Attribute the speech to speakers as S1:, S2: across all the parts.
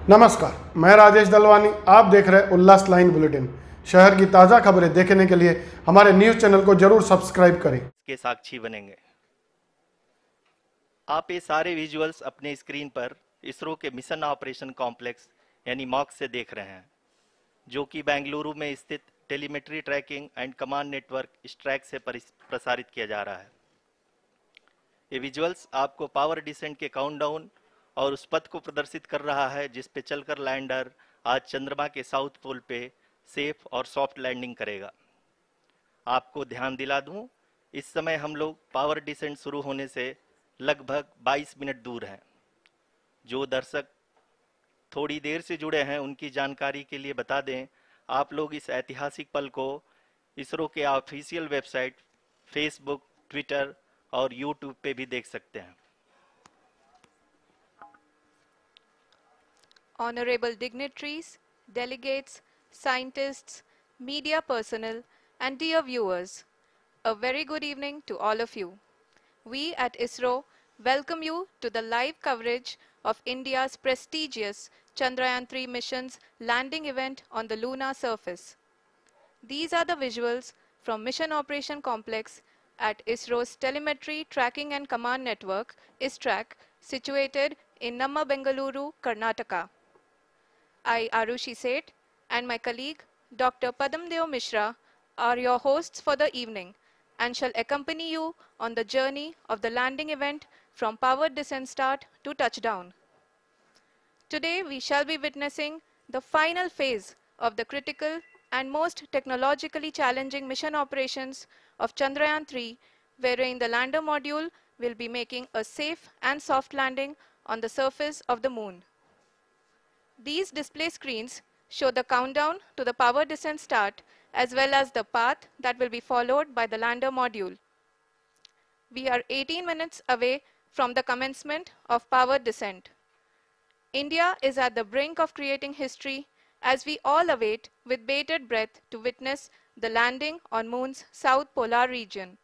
S1: नमस्कार, मैं राजेश दलवानी। आप देख रहे हैं उल्लास लाइन बुलेटिन। शहर की ताज़ा खबरें देखने के लिए हमारे न्यूज़ चैनल को जरूर सब्सक्राइब करें।
S2: के साक्षी बनेंगे। आप ये सारे विजुअल्स अपने स्क्रीन पर इसरो के मिशन ऑपरेशन कॉम्प्लेक्स यानी मॉक से देख रहे हैं, जो कि बेंगलुरु में स्थित telemetry tracking and command network ISTRAC से प्रसारित किया जा रहा है। ये विजुअल्स आपको पावर डिसेंट के काउंटडाउन और उस पथ को प्रदर्शित कर रहा है जिस पे चलकर लैंडर आज चंद्रमा के साउथ पोल पे सेफ और सॉफ्ट लैंडिंग करेगा। आपको ध्यान दिला दूं, इस समय हम लोग पावर डिसेंट शुरू होने से लगभग 22 मिनट दूर हैं। जो दर्शक थोड़ी देर से जुड़े हैं उनकी जानकारी के लिए बता दें, आप लोग इस ऐतिहासिक पल को इसरो के ऑफिशियल वेबसाइट, फेसबुक, ट्विटर और यूट्यूब पे भी देख सकते हैं।
S3: Honorable dignitaries, delegates, scientists, media personnel, and dear viewers, a very good evening to all of you. We at ISRO welcome you to the live coverage of India's prestigious Chandrayaan-3 mission's landing event on the lunar surface. These are the visuals from Mission Operation Complex at ISRO's Telemetry Tracking and Command Network, ISTRAC, situated in Namma, Bengaluru, Karnataka. I, Arushi Seth, and my colleague, Dr. Padamdeo Mishra, are your hosts for the evening and shall accompany you on the journey of the landing event from powered descent start to touchdown. Today, we shall be witnessing the final phase of the critical and most technologically challenging mission operations of Chandrayaan-3, wherein the lander module will be making a safe and soft landing on the surface of the moon. These display screens show the countdown to the power descent start as well as the path that will be followed by the lander module. We are 18 minutes away from the commencement of power descent. India is at the brink of creating history as we all await with bated breath to witness the landing on Moon's south polar region.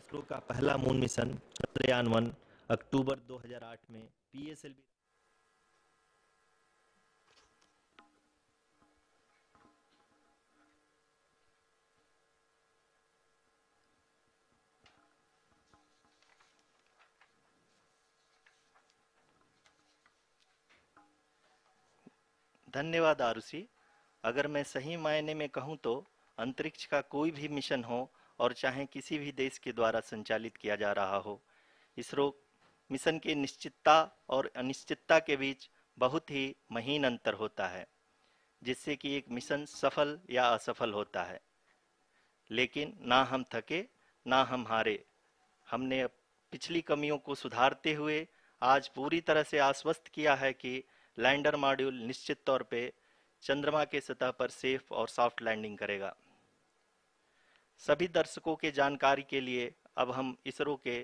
S2: ISRO का पहला moon mission Chandrayaan one अक्टूबर 2008 में PSLV धन्यवाद आरुषि। अगर मैं सही मायने में कहूं तो अंतरिक्ष का कोई भी मिशन हो और चाहे किसी भी देश के द्वारा संचालित किया जा रहा हो, इसरो मिशन की निश्चितता और अनिश्चितता के बीच बहुत ही महीन अंतर होता है, जिससे कि एक मिशन सफल या असफल होता है। लेकिन ना हम थके ना हम हारे। हमने पिछली कमियों को सुधारते हुए आज पूरी तरह से आश्वस्त किया है कि लैंडर मॉड्यूल निश्चित तौर पे चंद्रमा के सतह पर सेफ और सॉफ्ट लैंडिंग करेगा। सभी दर्शकों के जानकारी के लिए अब हम इसरो के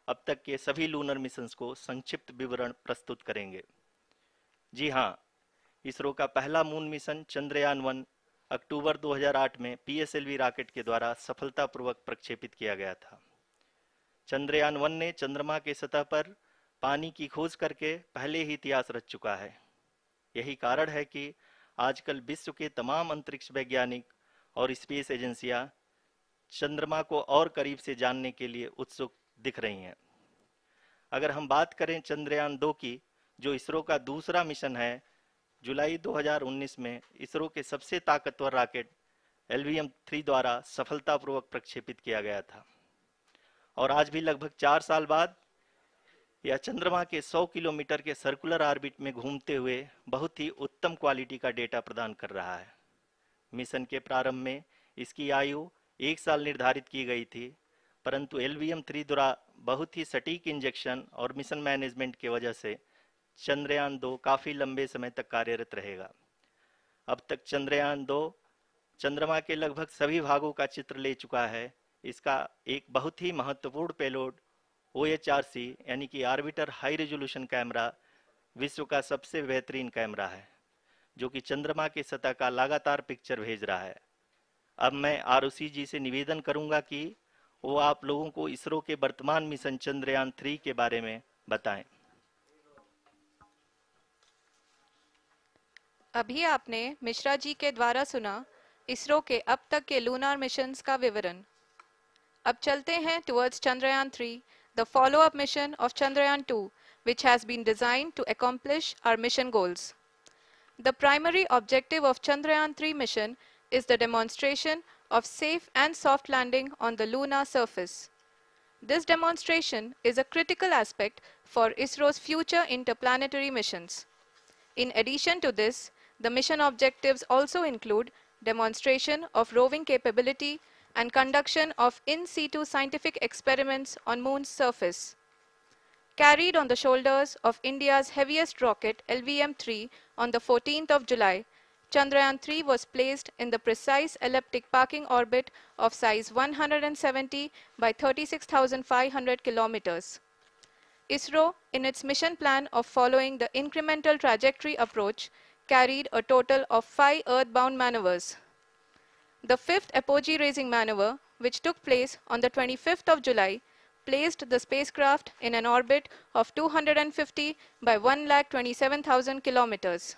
S2: अब तक के सभी लूनर मिशंस को संक्षिप्त विवरण प्रस्तुत करेंगे। जी हाँ, इसरो का पहला मून मिशन चंद्रयान-1 अक्टूबर 2008 में पीएसएलवी रॉकेट के द्वारा सफलतापूर्वक प्रक्षेपित किया गया था। चंद्रयान-1 ने चंद्रमा के सतह पर पानी की खोज करके पहले ही इतिहास रच चुका है। यही कारण है कि आजकल विश्व के तमाम अंतरिक्ष वैज्ञानिक और स्पेस एजेंसियां चंद्रमा को और करीब से जानने के लिए उत्सुक दिख रही हैं। अगर हम बात करें चंद्रयान-2 की, जो इसरो का दूसरा मिशन है, जुलाई 2019 में इसरो के सबसे ताकतवर रॉकेट LVM-3 द्वारा सफलतापूर्वक प्रक्षेपित किया गया था और आज भी लगभग 4 साल बाद यह चंद्रमा के 100 किलोमीटर के सर्कुलर ऑर्बिट में घूमते हुए बहुत ही उत्तम क्वालिटी का डेटा प्रदान कर रहा है। मिशन के प्रारंभ में इसकी आयु 1 साल निर्धारित की गई थी, परंतु LVM-3 द्वारा बहुत ही सटीक इंजेक्शन और मिशन मैनेजमेंट की वजह से चंद्रयान 2 काफ़ी लंबे समय तक कार्यरत रहेगा। अब तक चंद्रयान 2 चंद्रमा के लगभग सभी भागों का चित्र ले चुका है। इसका एक बहुत ही महत्वपूर्ण पेलोड OHRC यानी कि ऑर्बिटर हाई रेजोल्यूशन कैमरा विश्व का सबसे बेहतरीन कैमरा है, जो कि चंद्रमा की सतह का लगातार पिक्चर भेज रहा है। अब मैं ROC जी से निवेदन करूंगा कि वो आप लोगों को इसरो के वर्तमान मिशन चंद्रयान 3 के बारे में बताएं।
S3: अभी आपने मिश्रा जी के द्वारा सुना इसरो के अब तक के लूनार मिशंस का विवरण। अब चलते हैं towards Chandrayaan 3, the follow-up mission of Chandrayaan 2, which has been designed to accomplish our mission goals. The primary objective of Chandrayaan 3 mission is the demonstration of safe and soft landing on the lunar surface. This demonstration is a critical aspect for ISRO's future interplanetary missions. In addition to this, the mission objectives also include demonstration of roving capability and conduction of in situ scientific experiments on Moon's surface. Carried on the shoulders of India's heaviest rocket LVM-3 on the 14th of July, Chandrayaan 3 was placed in the precise elliptic parking orbit of size 170 by 36,500 kilometers. ISRO, in its mission plan of following the incremental trajectory approach, carried a total of 5 earthbound maneuvers. The fifth apogee-raising maneuver, which took place on the 25th of July, placed the spacecraft in an orbit of 250 by 1,27,000 kilometers.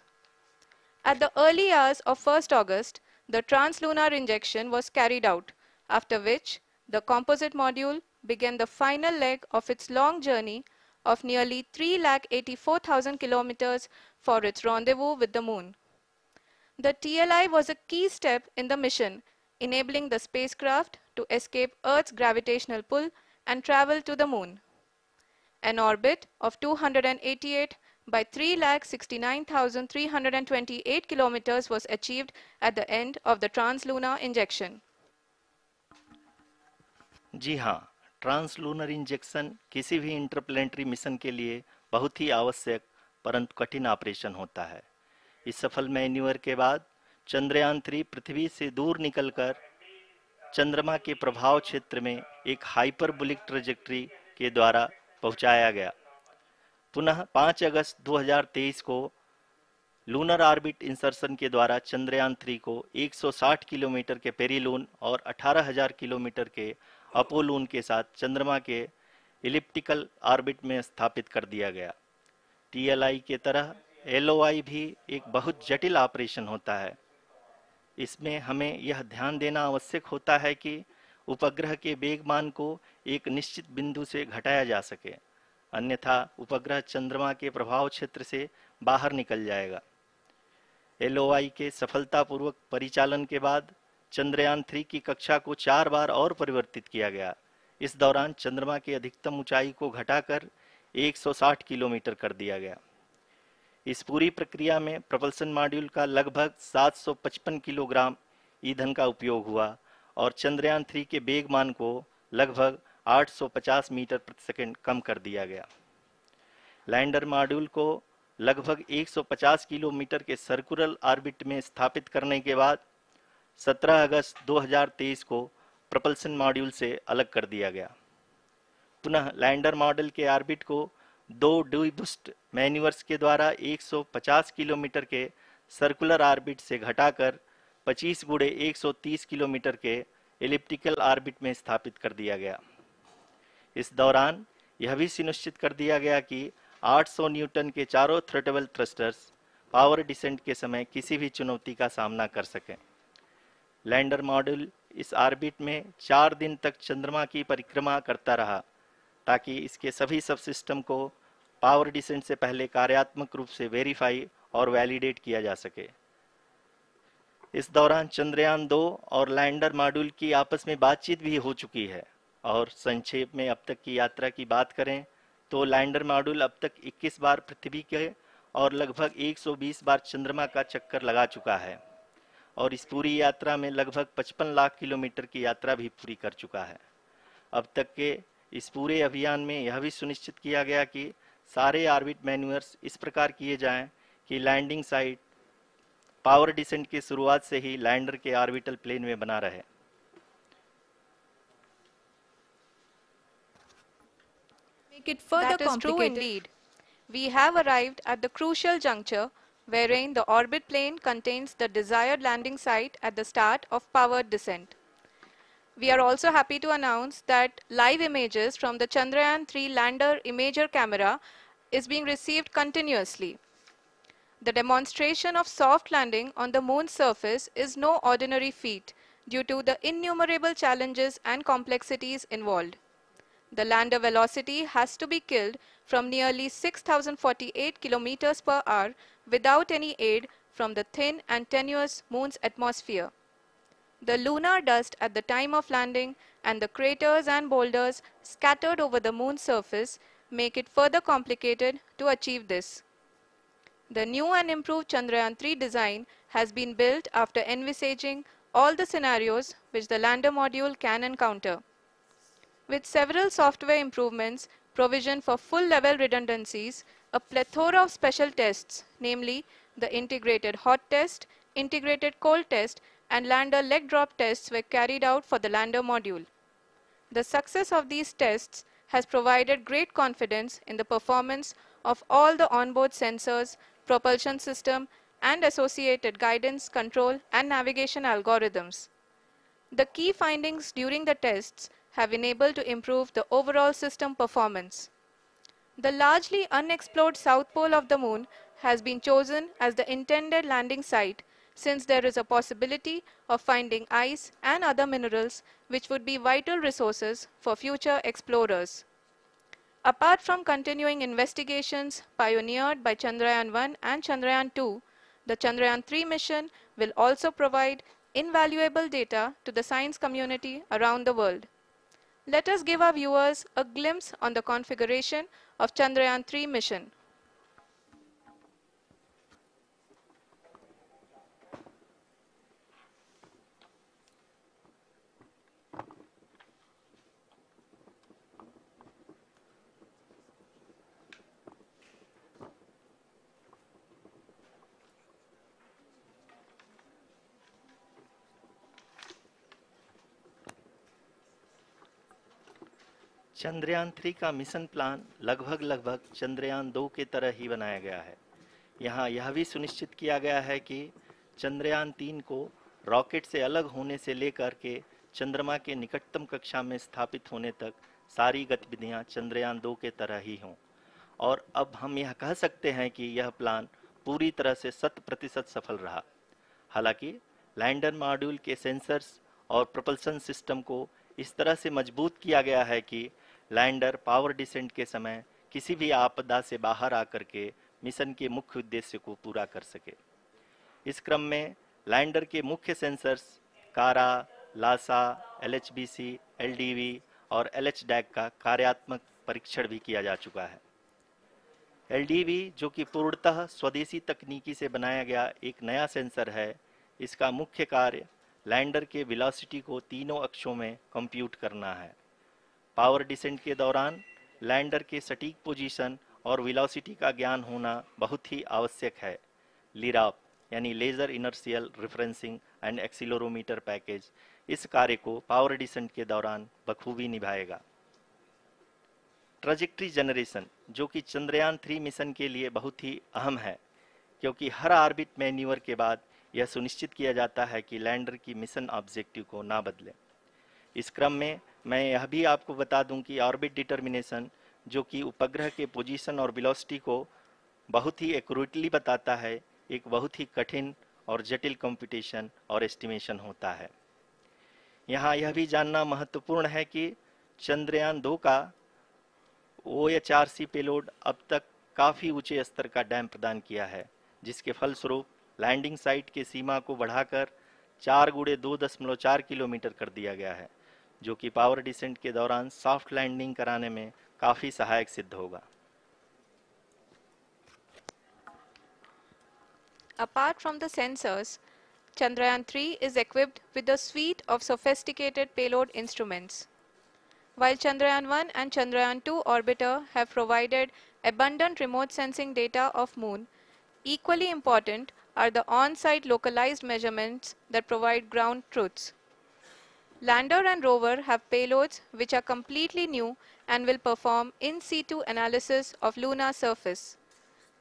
S3: At the early hours of 1st August, the translunar injection was carried out, after which the composite module began the final leg of its long journey of nearly 3,84,000 kilometers for its rendezvous with the Moon. The TLI was a key step in the mission, enabling the spacecraft to escape Earth's gravitational pull and travel to the Moon. An orbit of 288 by 3,69,328 kilometers was achieved at the end of the translunar injection.
S2: जी हाँ, translunar injection किसी भी interplanetary mission के लिए बहुत ही आवश्यक परंतु कठिन operation होता है। इस सफल मैन्यूवर के बाद चंद्रयान 3 पृथ्वी से दूर निकलकर चंद्रमा के प्रभाव क्षेत्र में एक हाइपरबोलिक ट्रेजेक्ट्री के द्वारा पहुंचाया गया। पुनः 5 अगस्त 2023 को लूनर ऑर्बिट इंसर्शन के द्वारा चंद्रयान 3 को 160 किलोमीटर के पेरीलून और 18,000 किलोमीटर के अपोलून के साथ चंद्रमा के इलिप्टिकल ऑर्बिट में स्थापित कर दिया गया। TLI के तरह LOI भी एक बहुत जटिल ऑपरेशन होता है। इसमें हमें यह ध्यान देना आवश्यक होता है कि उपग्रह के वेगमान को एक निश्चित बिंदु से घटाया जा सके, अन्यथा उपग्रह चंद्रमा के प्रभाव क्षेत्र से बाहर निकल जाएगा। LOI के सफलतापूर्वक परिचालन के बाद चंद्रयान 3 की कक्षा को 4 बार और परिवर्तित किया गया। इस दौरान चंद्रमा की अधिकतम ऊंचाई को घटाकर 160 किलोमीटर कर दिया गया। इस पूरी प्रक्रिया में प्रपल्सन मॉड्यूल का लगभग 755 किलोग्राम ईंधन का उपयोग हुआ और चंद्रयान 3 के वेगमान को लगभग 850 मीटर प्रति सेकंड कम कर दिया गया। लैंडर मॉड्यूल को लगभग 150 किलोमीटर के सर्कुलर ऑर्बिट में स्थापित करने के बाद 17 अगस्त 2023 को प्रपल्सन मॉड्यूल से अलग कर दिया गया। पुनः लैंडर मॉडल के ऑर्बिट को 2 डीबूस्ट मैन्यूवर्स के द्वारा 150 किलोमीटर के सर्कुलर ऑर्बिट से घटाकर 25 गुणे 130 किलोमीटर के एलिप्टिकल ऑर्बिट में स्थापित कर दिया गया। इस दौरान यह भी सुनिश्चित कर दिया गया कि 800 न्यूटन के चारों थ्रोटेबल थ्रस्टर्स पावर डिसेंट के समय किसी भी चुनौती का सामना कर सकें। लैंडर मॉड्यूल इस ऑर्बिट में 4 दिन तक चंद्रमा की परिक्रमा करता रहा ताकि इसके सभी सब सिस्टम को पावर डिसेंट से पहले कार्यात्मक रूप से वेरीफाई और वैलिडेट किया जा सके। इस दौरान चंद्रयान 2 और लैंडर मॉड्यूल की आपस में बातचीत भी हो चुकी है। और संक्षेप में अब तक की यात्रा की बात करें तो लैंडर मॉड्यूल अब तक 21 बार पृथ्वी के और लगभग 120 बार चंद्रमा का चक्कर लगा चुका है और इस पूरी यात्रा में लगभग 55 लाख किलोमीटर की यात्रा भी पूरी कर चुका है। अब तक के इस पूरे अभियान में यह भी सुनिश्चित किया गया कि सारे ऑर्बिट मैन्यूअर्स इस प्रकार किए जाएं कि लैंडिंग साइट पावर डिसेंट की शुरुआत से ही लैंडर के ऑर्बिटल प्लेन में बना रहे।
S4: Make it further
S3: That is true
S4: complicated.
S3: indeed. We have arrived at the crucial juncture wherein the orbit plane contains the desired landing site at the start of powered descent. We are also happy to announce that live images from the Chandrayaan-3 lander imager camera is being received continuously. The demonstration of soft landing on the moon's surface is no ordinary feat due to the innumerable challenges and complexities involved. The lander velocity has to be killed from nearly 6,048 kilometers per hour without any aid from the thin and tenuous moon's atmosphere. The lunar dust at the time of landing and the craters and boulders scattered over the moon's surface make it further complicated to achieve this. The new and improved Chandrayaan-3 design has been built after envisaging all the scenarios which the lander module can encounter. With several software improvements, provision for full-level redundancies, a plethora of special tests, namely the integrated hot test, integrated cold test, and lander leg drop tests were carried out for the lander module. The success of these tests has provided great confidence in the performance of all the onboard sensors, propulsion system, and associated guidance, control, and navigation algorithms. The key findings during the tests have enabled to improve the overall system performance. The largely unexplored south pole of the moon has been chosen as the intended landing site since there is a possibility of finding ice and other minerals which would be vital resources for future explorers. Apart from continuing investigations pioneered by Chandrayaan-1 and Chandrayaan-2, the Chandrayaan-3 mission will also provide invaluable data to the science community around the world. Let us give our viewers a glimpse on the configuration of Chandrayaan-3 mission.
S2: Chandrayaan-3 का mission plan लगभग चंद्रयान-2 के तरह ही बनाया गया है। यहाँ यह भी सुनिश्चित किया गया है कि चंद्रयान-3 को रॉकेट से अलग होने से लेकर के चंद्रमा के निकटतम कक्षा में स्थापित होने तक सारी गतिविधियाँ चंद्रयान-2 के तरह ही हों। और अब हम यह कह सकते हैं कि यह प्लान पूरी तरह से 100% सफल रहा। हालांकि लैंडर मॉड्यूल के सेंसर्स और प्रोपल्शन सिस्टम को इस तरह से मजबूत किया गया है कि लैंडर पावर डिसेंट के समय किसी भी आपदा से बाहर आकर के मिशन के मुख्य उद्देश्य को पूरा कर सके। इस क्रम में लैंडर के मुख्य सेंसर्स कारा, लासा, LHBC, LDV और LHDAC का कार्यात्मक परीक्षण भी किया जा चुका है। LDV जो कि पूर्णतः स्वदेशी तकनीकी से बनाया गया एक नया सेंसर है, इसका मुख्य कार्य लैंडर के वेलोसिटी को तीनों अक्षों में कंप्यूट करना है। पावर डिसेंट के दौरान लैंडर के सटीक पोजीशन और वेलोसिटी का ज्ञान होना बहुत ही आवश्यक है। लिराप यानी laser inertial referencing and accelerometer package इस कार्य को पावर डिसेंट के दौरान बखूबी निभाएगा। ट्रैजेक्टरी जनरेशन जो कि चंद्रयान-3 मिशन के लिए बहुत ही अहम है, क्योंकि हर ऑर्बिट मैन्यूवर के बाद यह सुनिश्चित किया जाता है कि लैंडर की मिशन ऑब्जेक्टिव को ना बदले। इस क्रम में मैं यह भी आपको बता दूं कि ऑर्बिट डिटर्मिनेशन जो कि उपग्रह के पोजीशन और वेलोसिटी को बहुत ही एक्यूरेटली बताता है, एक बहुत ही कठिन और जटिल कंप्यूटेशन और एस्टिमेशन होता है। यहाँ यह भी जानना महत्वपूर्ण है कि चंद्रयान-2 का OHRC पेलोड अब तक काफ़ी ऊंचे स्तर का डैम प्रदान किया है, जिसके फलस्वरूप लैंडिंग साइट के सीमा को बढ़ाकर 4 × 2.4 किलोमीटर कर दिया गया है, जो कि पावर डिसेंट के दौरान सॉफ्ट लैंडिंग कराने में काफ़ी सहायक सिद्ध होगा।
S3: Apart from the sensors, Chandrayaan-3 is equipped with a suite of sophisticated payload instruments. While Chandrayaan-1 and Chandrayaan-2 orbiter have provided abundant remote sensing data of Moon, equally important are the on-site localized measurements that provide ground truths. Lander and rover have payloads which are completely new and will perform in situ analysis of lunar surface.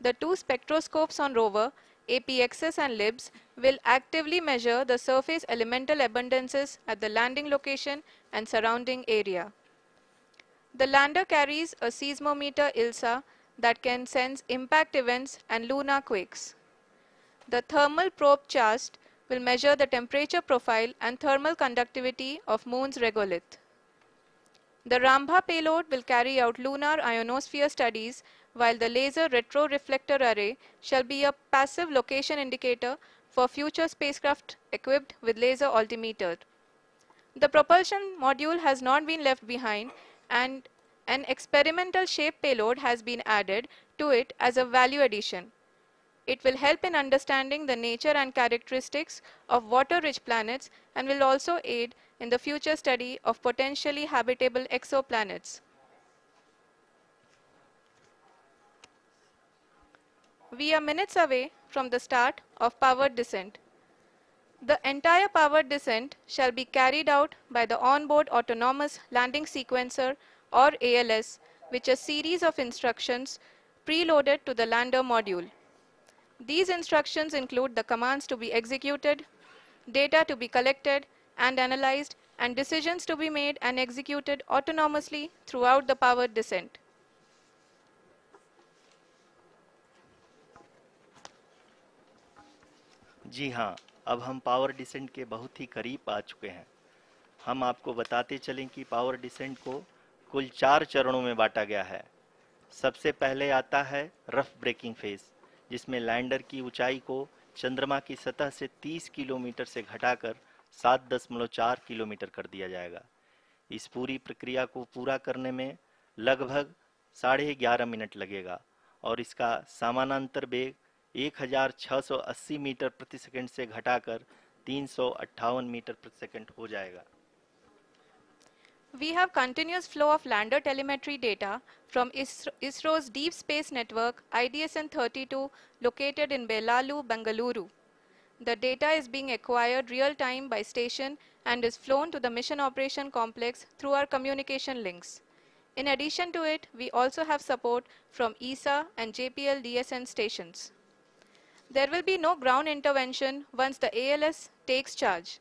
S3: The two spectroscopes on rover, APXS and LIBS, will actively measure the surface elemental abundances at the landing location and surrounding area. The lander carries a seismometer ILSA that can sense impact events and lunar quakes. The thermal probe CHAST will measure the temperature profile and thermal conductivity of Moon's regolith. The Rambha payload will carry out lunar ionosphere studies, while the laser retroreflector array shall be a passive location indicator for future spacecraft equipped with laser altimeter. The propulsion module has not been left behind, and an experimental shape payload has been added to it as a value addition. It will help in understanding the nature and characteristics of water-rich planets and will also aid in the future study of potentially habitable exoplanets. We are minutes away from the start of powered descent. The entire powered descent shall be carried out by the onboard autonomous landing sequencer, or ALS, which is a series of instructions preloaded to the lander module. These instructions include the commands to be executed, data to be collected and analyzed, and decisions to be made and executed autonomously throughout the powered descent.
S2: जी हाँ, अब हम power descent के बहुत ही करीब आ चुके हैं। हम आपको बताते चलें कि पावर डिसेंट को कुल 4 चरणों में बांटा गया है। सबसे पहले आता है रफ ब्रेकिंग फेज, जिसमें लैंडर की ऊंचाई को चंद्रमा की सतह से 30 किलोमीटर से घटाकर 7.4 किलोमीटर कर दिया जाएगा। इस पूरी प्रक्रिया को पूरा करने में लगभग 11.5 मिनट लगेगा और इसका समानांतर वेग 1680 मीटर प्रति सेकंड से घटाकर 358 मीटर प्रति सेकंड हो जाएगा।
S3: We have continuous flow of lander telemetry data from ISRO's Deep Space Network IDSN-32 located in Belalu, Bengaluru. The data is being acquired real-time by station and is flown to the Mission Operation Complex through our communication links. In addition to it, we also have support from ESA and JPL DSN stations. There will be no ground intervention once the ALS takes charge.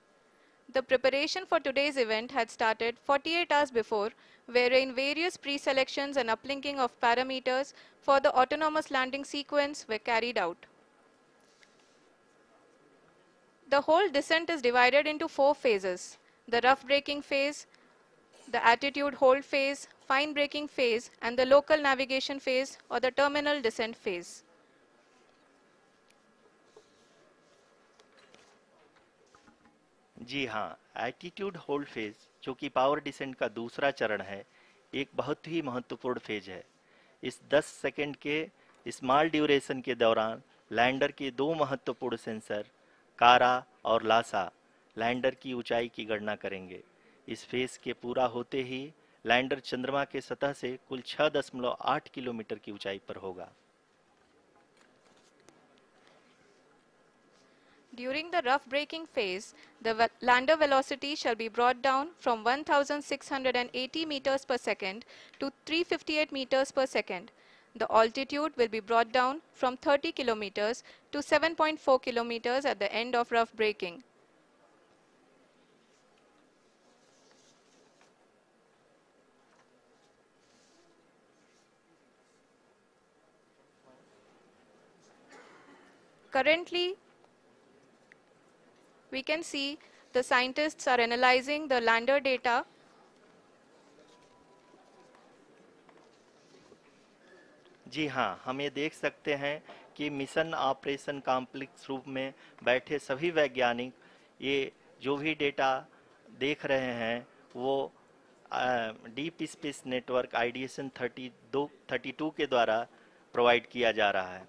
S3: The preparation for today's event had started 48 hours before, wherein various pre-selections and uplinking of parameters for the autonomous landing sequence were carried out. The whole descent is divided into 4 phases: the rough braking phase, the attitude hold phase, fine braking phase, and the local navigation phase or the terminal descent phase.
S2: जी हाँ, attitude hold phase, जो कि power descent का दूसरा चरण है, एक बहुत ही महत्वपूर्ण फेज है। इस 10 सेकंड के स्मॉल ड्यूरेशन के दौरान लैंडर के 2 महत्वपूर्ण सेंसर कारा और लासा लैंडर की ऊंचाई की गणना करेंगे। इस फेज के पूरा होते ही लैंडर चंद्रमा के सतह से कुल 6.8 किलोमीटर की ऊंचाई पर होगा।
S3: During the rough braking phase, the lander velocity shall be brought down from 1680 meters per second to 358 meters per second. The altitude will be brought down from 30 kilometers to 7.4 kilometers at the end of rough braking. Currently, we can see the scientists are analyzing the lander data.
S2: जी हाँ, हम ये देख सकते हैं कि mission operation complex रूप में बैठे सभी वैज्ञानिक ये जो भी डेटा देख रहे हैं वो डीप स्पेस नेटवर्क IDSN 32 के द्वारा प्रोवाइड किया जा रहा है।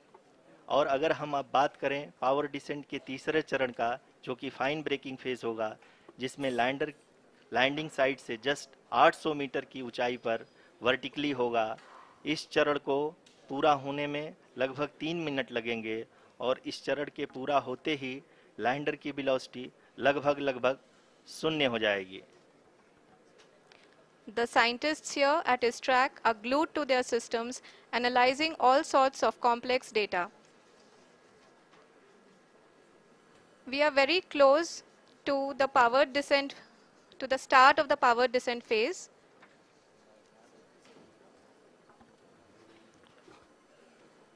S2: और अगर हम अब बात करें पावर डिसेंट के तीसरे चरण का, जो कि फाइन ब्रेकिंग फेज होगा, जिसमें लैंडर लैंडिंग साइट से जस्ट 800 मीटर की ऊंचाई पर वर्टिकली होगा। इस चरण को पूरा होने में लगभग 3 मिनट लगेंगे और इस चरण के पूरा होते ही लैंडर की वेलोसिटी लगभग शून्य हो जाएगी।
S3: The scientists here at ISTRAC are glued to their systems, analyzing all sorts of complex data. We are very close to the powered descent, to the start of the powered descent phase.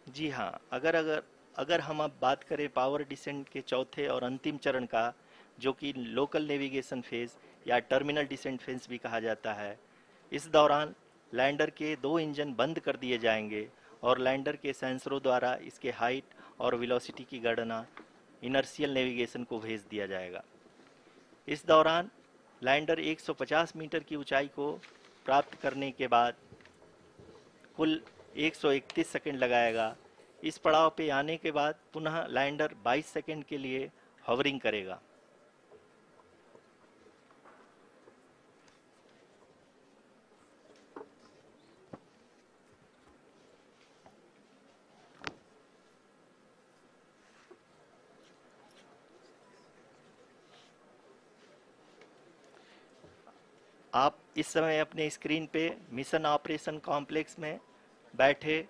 S2: जी हाँ, अगर हम अब बात करें power descent के चौथे और अंतिम चरण का, जो कि लोकल नेविगेशन फेज या टर्मिनल डिसेंट फेज भी कहा जाता है, इस दौरान लैंडर के 2 इंजन बंद कर दिए जाएंगे और लैंडर के सेंसरों द्वारा इसके हाइट और वेलोसिटी की गणना इनर्शियल नेविगेशन को भेज दिया जाएगा। इस दौरान लैंडर 150 मीटर की ऊंचाई को प्राप्त करने के बाद कुल 131 सेकंड लगाएगा। इस पड़ाव पे आने के बाद पुनः लैंडर 22 सेकंड के लिए हॉवरिंग करेगा। आप इस समय अपने स्क्रीन पे मिशन ऑपरेशन कॉम्प्लेक्स में बैठे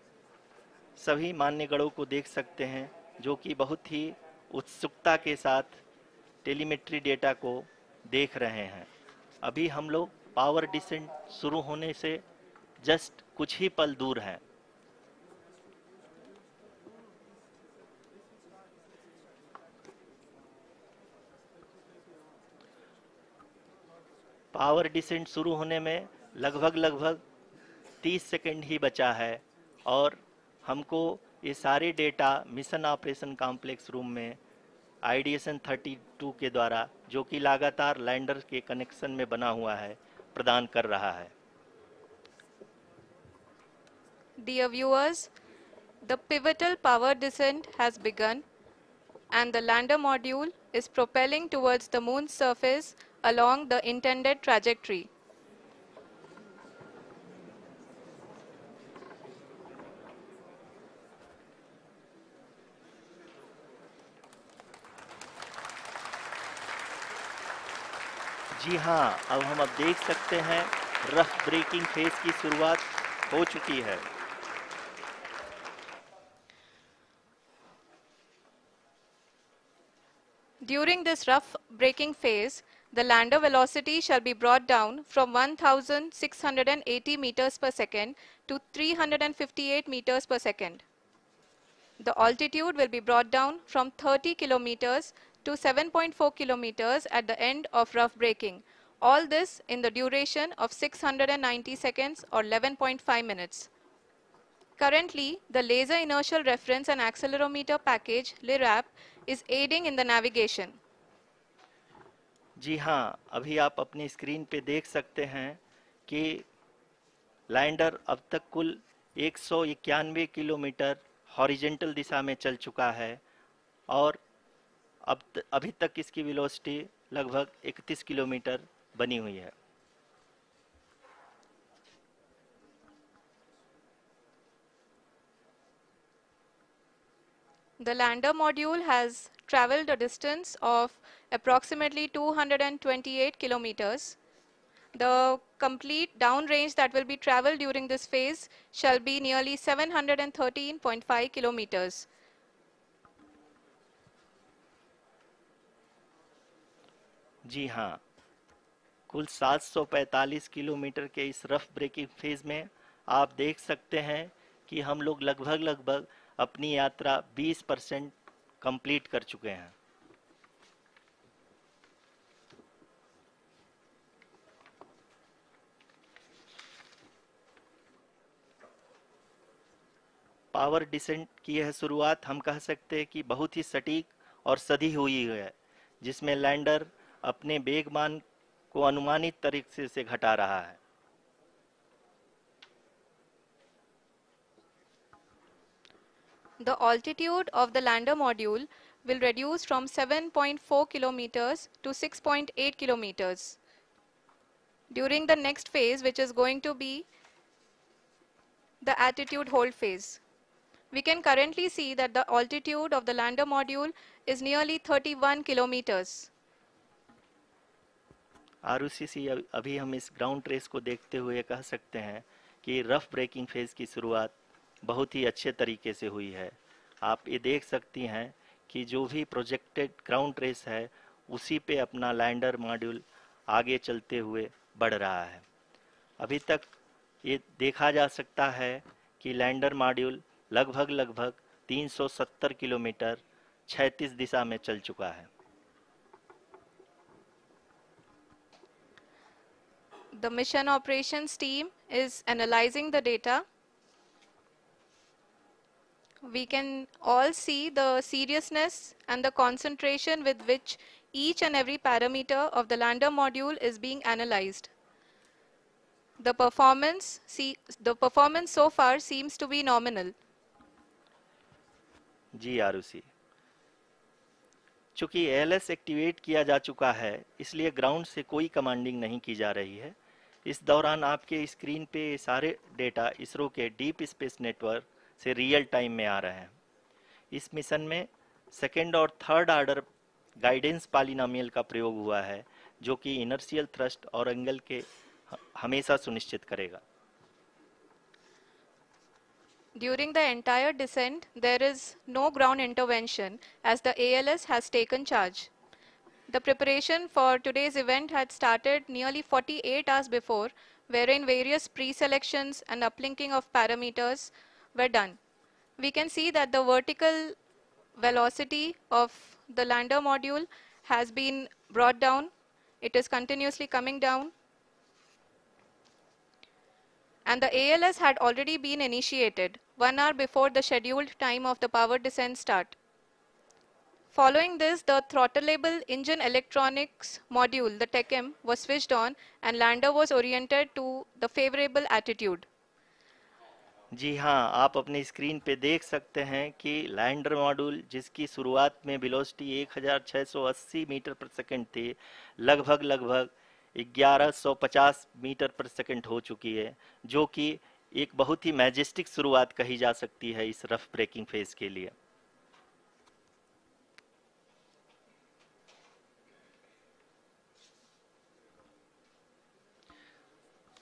S2: सभी मान्यगणों को देख सकते हैं, जो कि बहुत ही उत्सुकता के साथ टेलीमेट्री डेटा को देख रहे हैं। अभी हम लोग पावर डिसेंट शुरू होने से जस्ट कुछ ही पल दूर हैं। पावर डिसेंट शुरू होने में लगभग 30 सेकंड ही बचा है और हमको ये सारे data mission operation complex room में आईडीएसएन 32 के द्वारा, जो कि लगातार लैंडर के कनेक्शन में बना हुआ है, प्रदान कर रहा है।
S3: Dear viewers, the pivotal power descent has begun and the lander module is propelling towards the moon's surface along the intended trajectory.
S2: जी हाँ, अब हम देख सकते हैं रफ ब्रेकिंग फेज की शुरुआत हो चुकी है।
S3: During this rough braking phase, the lander velocity shall be brought down from 1680 meters per second to 358 meters per second. The altitude will be brought down from 30 kilometers to 7.4 kilometers at the end of rough braking. All this in the duration of 690 seconds or 11.5 minutes. Currently, the Laser Inertial Reference and Accelerometer package (LIRAP) is aiding in the navigation.
S2: जी हाँ, अभी आप अपनी screen पे देख सकते हैं कि lander अब तक कुल 191 किलोमीटर हॉरिजेंटल दिशा में चल चुका है और अभी तक इसकी वेलोसिटी लगभग 31 किलोमीटर बनी हुई है।
S3: The lander module has traveled a distance of approximately 228 kilometers. The complete downrange that will be traveled during this phase shall be nearly 713.5 kilometers.
S2: जी हाँ, कुल 745 किलोमीटर के इस रफ ब्रेकिंग फेज में आप देख सकते हैं कि हम लोग लगभग अपनी यात्रा 20% कंप्लीट कर चुके हैं। पावर डिसेंट की यह शुरुआत हम कह सकते हैं कि बहुत ही सटीक और सधी हुई है, जिसमें लैंडर अपने वेगमान को अनुमानित तरीके से घटा रहा है।
S3: The altitude of the lander module will reduce from 7.4 kilometers to 6.8 kilometers. during the next phase, which is going to be the attitude hold phase. We can currently see that the altitude of the lander module is nearly 31 kilometers.
S2: Arushi, अभी हम इस ground trace को देखते हुए कह सकते हैं कि रफ ब्रेकिंग फेज की शुरुआत बहुत ही अच्छे तरीके से हुई है। आप ये देख सकती हैं कि जो भी प्रोजेक्टेड ग्राउंड ट्रेस है उसी पे अपना लैंडर मॉड्यूल आगे चलते हुए बढ़ रहा है। अभी तक ये देखा जा सकता है कि लैंडर मॉड्यूल लगभग 370 किलोमीटर क्षैतिज दिशा में चल चुका है।
S3: The mission operations team is analyzing the data. We can all see the seriousness and the concentration with which each and every parameter of the lander module is being analyzed. The performance so far seems to be nominal.
S2: जी आरुषि, चूंकि ALS activate किया जा चुका है इसलिए ground से कोई commanding नहीं की जा रही है। इस दौरान आपके स्क्रीन पे सारे डेटा इसरो के डीप स्पेस नेटवर्क से रियल टाइम में आ रहे हैं। इस मिशन में सेकेंड और थर्ड ऑर्डर गाइडेंस पॉलिनोमियल का प्रयोग हुआ है जो कि इनर्शियल थ्रस्ट और एंगल के हमेशा सुनिश्चित करेगा।
S3: During the entire descent, there is no ground intervention as the ALS has taken charge. The preparation for today's event had started nearly 48 hours before, wherein various pre-selections and uplinking of parameters were done. We can see that the vertical velocity of the lander module has been brought down. It is continuously coming down. And the ALS had already been initiated 1 hour before the scheduled time of the power descent start. Following this, the throttleable engine electronics module, the TECM, was switched on and lander was oriented to the favorable attitude.
S2: जी हाँ, आप अपने screen पे देख सकते हैं कि lander module जिसकी शुरुआत में वेलोसिटी 1680 मीटर पर सेकंड थी, लगभग 1150 मीटर पर सेकंड हो चुकी है, जो कि एक बहुत ही मैजेस्टिक शुरुआत कही जा सकती है इस रफ ब्रेकिंग फेज के लिए।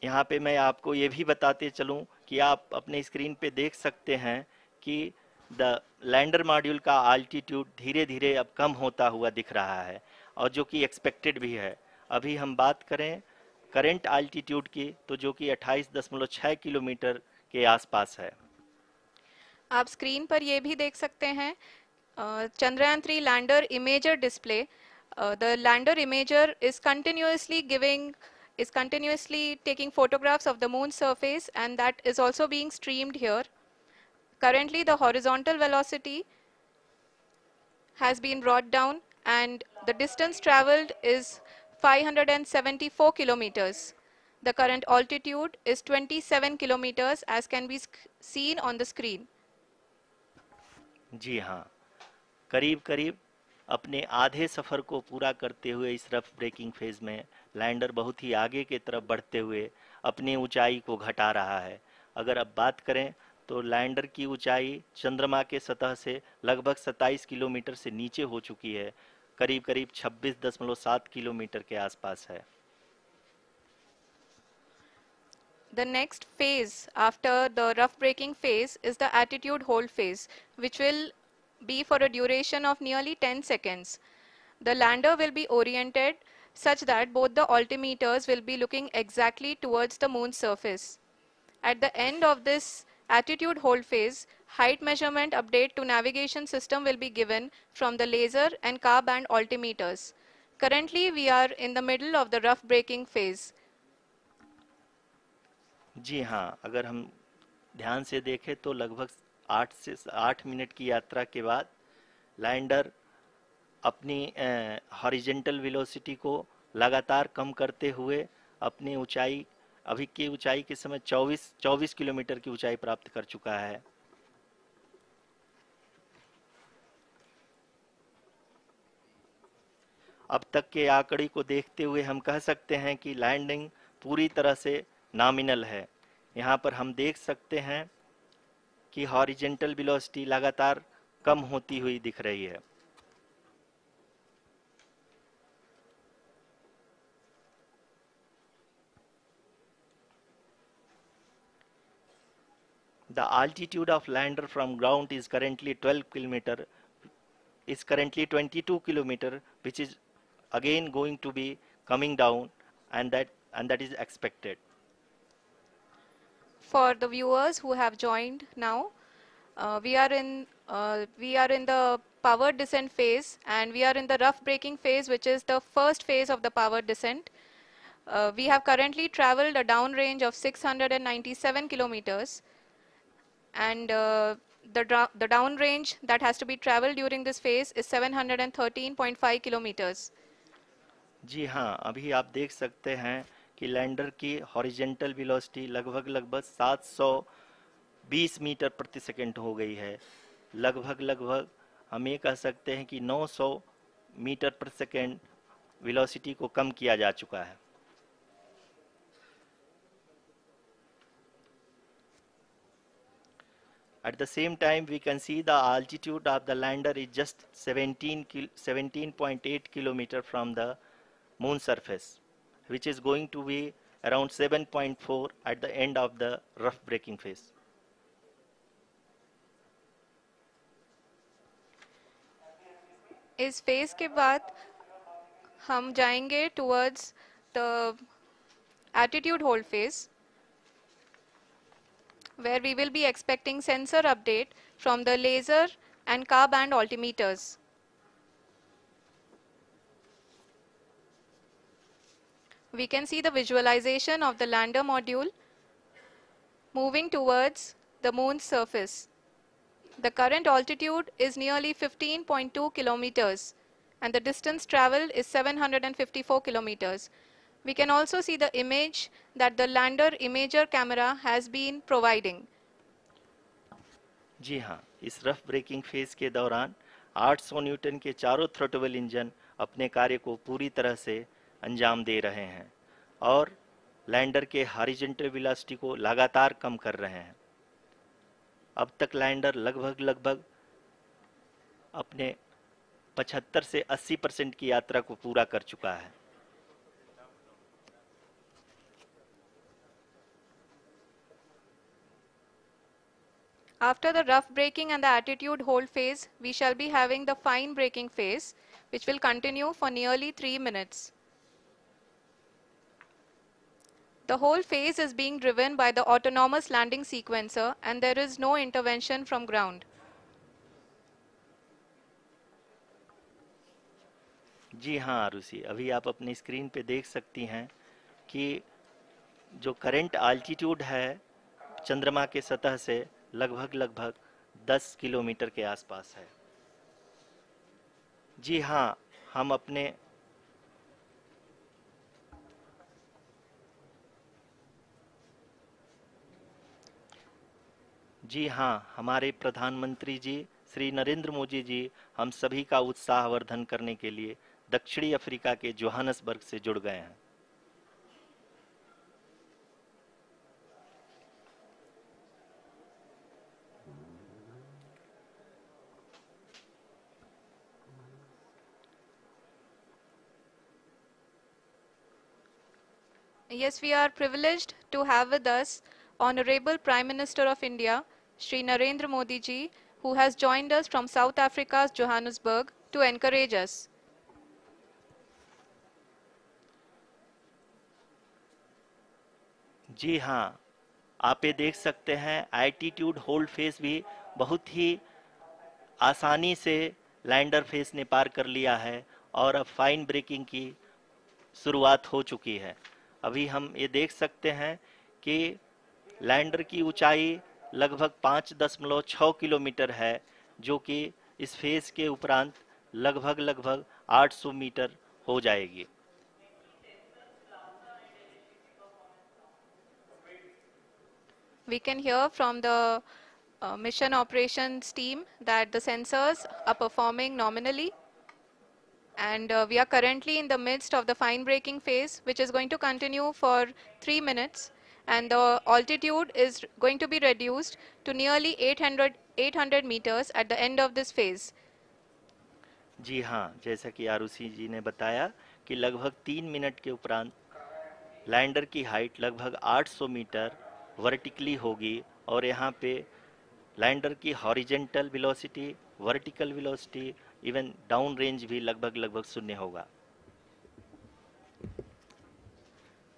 S2: यहाँ पे मैं आपको ये भी बताते चलूँ कि आप अपने स्क्रीन पे देख सकते हैं कि द लैंडर मॉड्यूल का आल्टीट्यूड धीरे धीरे अब कम होता हुआ दिख रहा है और जो कि एक्सपेक्टेड भी है। अभी हम बात करें करंट आल्टीट्यूड की तो जो कि 28.6 किलोमीटर के आसपास है।
S3: आप स्क्रीन पर ये भी देख सकते हैं Chandrayaan 3 lander imager display. The lander imager is continuously taking photographs of the moon's surface, and that is also being streamed here. Currently, the horizontal velocity has been brought down and the distance traveled is 574 kilometers. The current altitude is 27 kilometers as can be seen on the screen.
S2: जी हाँ, करीब अपने आधे सफ़र को पूरा करते हुए इस rough breaking phase में लैंडर बहुत ही आगे की तरफ बढ़ते हुए अपनी ऊंचाई को घटा रहा है। अगर अब बात करें तो लैंडर की ऊंचाई चंद्रमा के सतह से लगभग 27 किलोमीटर से नीचे हो चुकी है, करीब 26.7 किलोमीटर के आसपास है।
S3: The next phase after the rough braking phase is the attitude hold phase, which will be for a duration of nearly 10 seconds. The lander will be oriented such that both the altimeters will be looking exactly towards the moon's surface. At the end of this attitude hold phase, height measurement update to navigation system will be given from the laser and car band altimeters. Currently, we are in the middle of the rough braking phase.
S2: जी हाँ, अगर हम ध्यान से देखें तो लगभग 8 minute की यात्रा के बाद लैंडर अपनी हॉरिजेंटल वेलोसिटी को लगातार कम करते हुए अपनी ऊंचाई अभी की ऊंचाई के समय 24 किलोमीटर की ऊंचाई प्राप्त कर चुका है। अब तक के आंकड़े को देखते हुए हम कह सकते हैं कि लैंडिंग पूरी तरह से नॉमिनल है। यहाँ पर हम देख सकते हैं कि हॉरिजेंटल वेलोसिटी लगातार कम होती हुई दिख रही है। The altitude of lander from ground is currently 12 kilometer, is currently 22 kilometer, which is again going to be coming down, and that is expected.
S3: For the viewers who have joined now, we are in the powered descent phase, and we are in the rough braking phase, which is the first phase of the powered descent. We have currently traveled a downrange of 697 kilometers, and the downrange that has to be traveled during this phase is 713.5 kilometers.
S2: जी हाँ, अभी आप देख सकते हैं कि lander की horizontal velocity लगभग 720 metre प्रति सेकंड हो गई है। लगभग हम ये कह सकते हैं कि 900 मीटर प्रति सेकंड वेलोसिटी को कम किया जा चुका है। At the same time, we can see the altitude of the lander is just 17.8 kilometer from the moon surface, which is going to be around 7.4 at the end of the rough braking phase.
S3: इस phase के बाद हम जाएंगे towards the attitude hold phase, where we will be expecting sensor update from the laser and car band altimeters. We can see the visualization of the lander module moving towards the moon's surface. The current altitude is nearly 15.2 kilometers, and the distance traveled is 754 kilometers. We can also see the image that the lander imager camera has been providing.
S2: जी हाँ, इस rough breaking phase के दौरान 800 Newton के चारों throttle engine अपने कार्य को पूरी तरह से अंजाम दे रहे हैं और लैंडर के हॉरिजॉन्टल वेलोसिटी को लगातार कम कर रहे हैं। अब तक लैंडर लगभग अपने 75 से 80% की यात्रा को पूरा कर चुका है।
S3: After the rough braking and the attitude hold phase, we shall be having the fine braking phase, which will continue for nearly 3 minutes. The whole phase is being driven by the autonomous landing sequencer, and there is no intervention from ground.
S2: जी हाँ आरुषि, अभी आप अपनी screen पे देख सकती हैं कि जो करंट आल्टीट्यूड है चंद्रमा के सतह से लगभग 10 किलोमीटर के आसपास है। जी हाँ, हमारे प्रधानमंत्री जी श्री नरेंद्र मोदी जी हम सभी का उत्साहवर्धन करने के लिए दक्षिणी अफ्रीका के जोहानसबर्ग से जुड़ गए हैं।
S3: Yes, we are privileged to have with us Honorable Prime Minister of India, Shri Narendra Modi ji, who has joined us from South Africa's Johannesburg to encourage us.
S2: जी हाँ, आप ये देख सकते हैं एल्टीट्यूड होल्ड फेस भी बहुत ही आसानी से लैंडर फेस ने पार कर लिया है और अब फाइन ब्रेकिंग की शुरुआत हो चुकी है। अभी हम ये देख सकते हैं कि लैंडर की ऊंचाई लगभग 5.6 किलोमीटर है, जो कि इस फेज के उपरांत लगभग 800 मीटर हो जाएगी।
S3: We can hear from the mission operations team that the sensors are performing nominally. And we are currently in the midst of the fine braking phase, which is going to continue for 3 minutes, and the altitude is going to be reduced to nearly 800 meters at the end of this phase.
S2: जी हाँ, जैसा कि आरुषि जी ने बताया कि लगभग 3 minute के उपरांत lander की हाइट लगभग 800 मीटर वर्टिकली होगी और यहाँ पे लैंडर की horizontal velocity, vertical velocity, even down range भी लगभग शून्य होगा।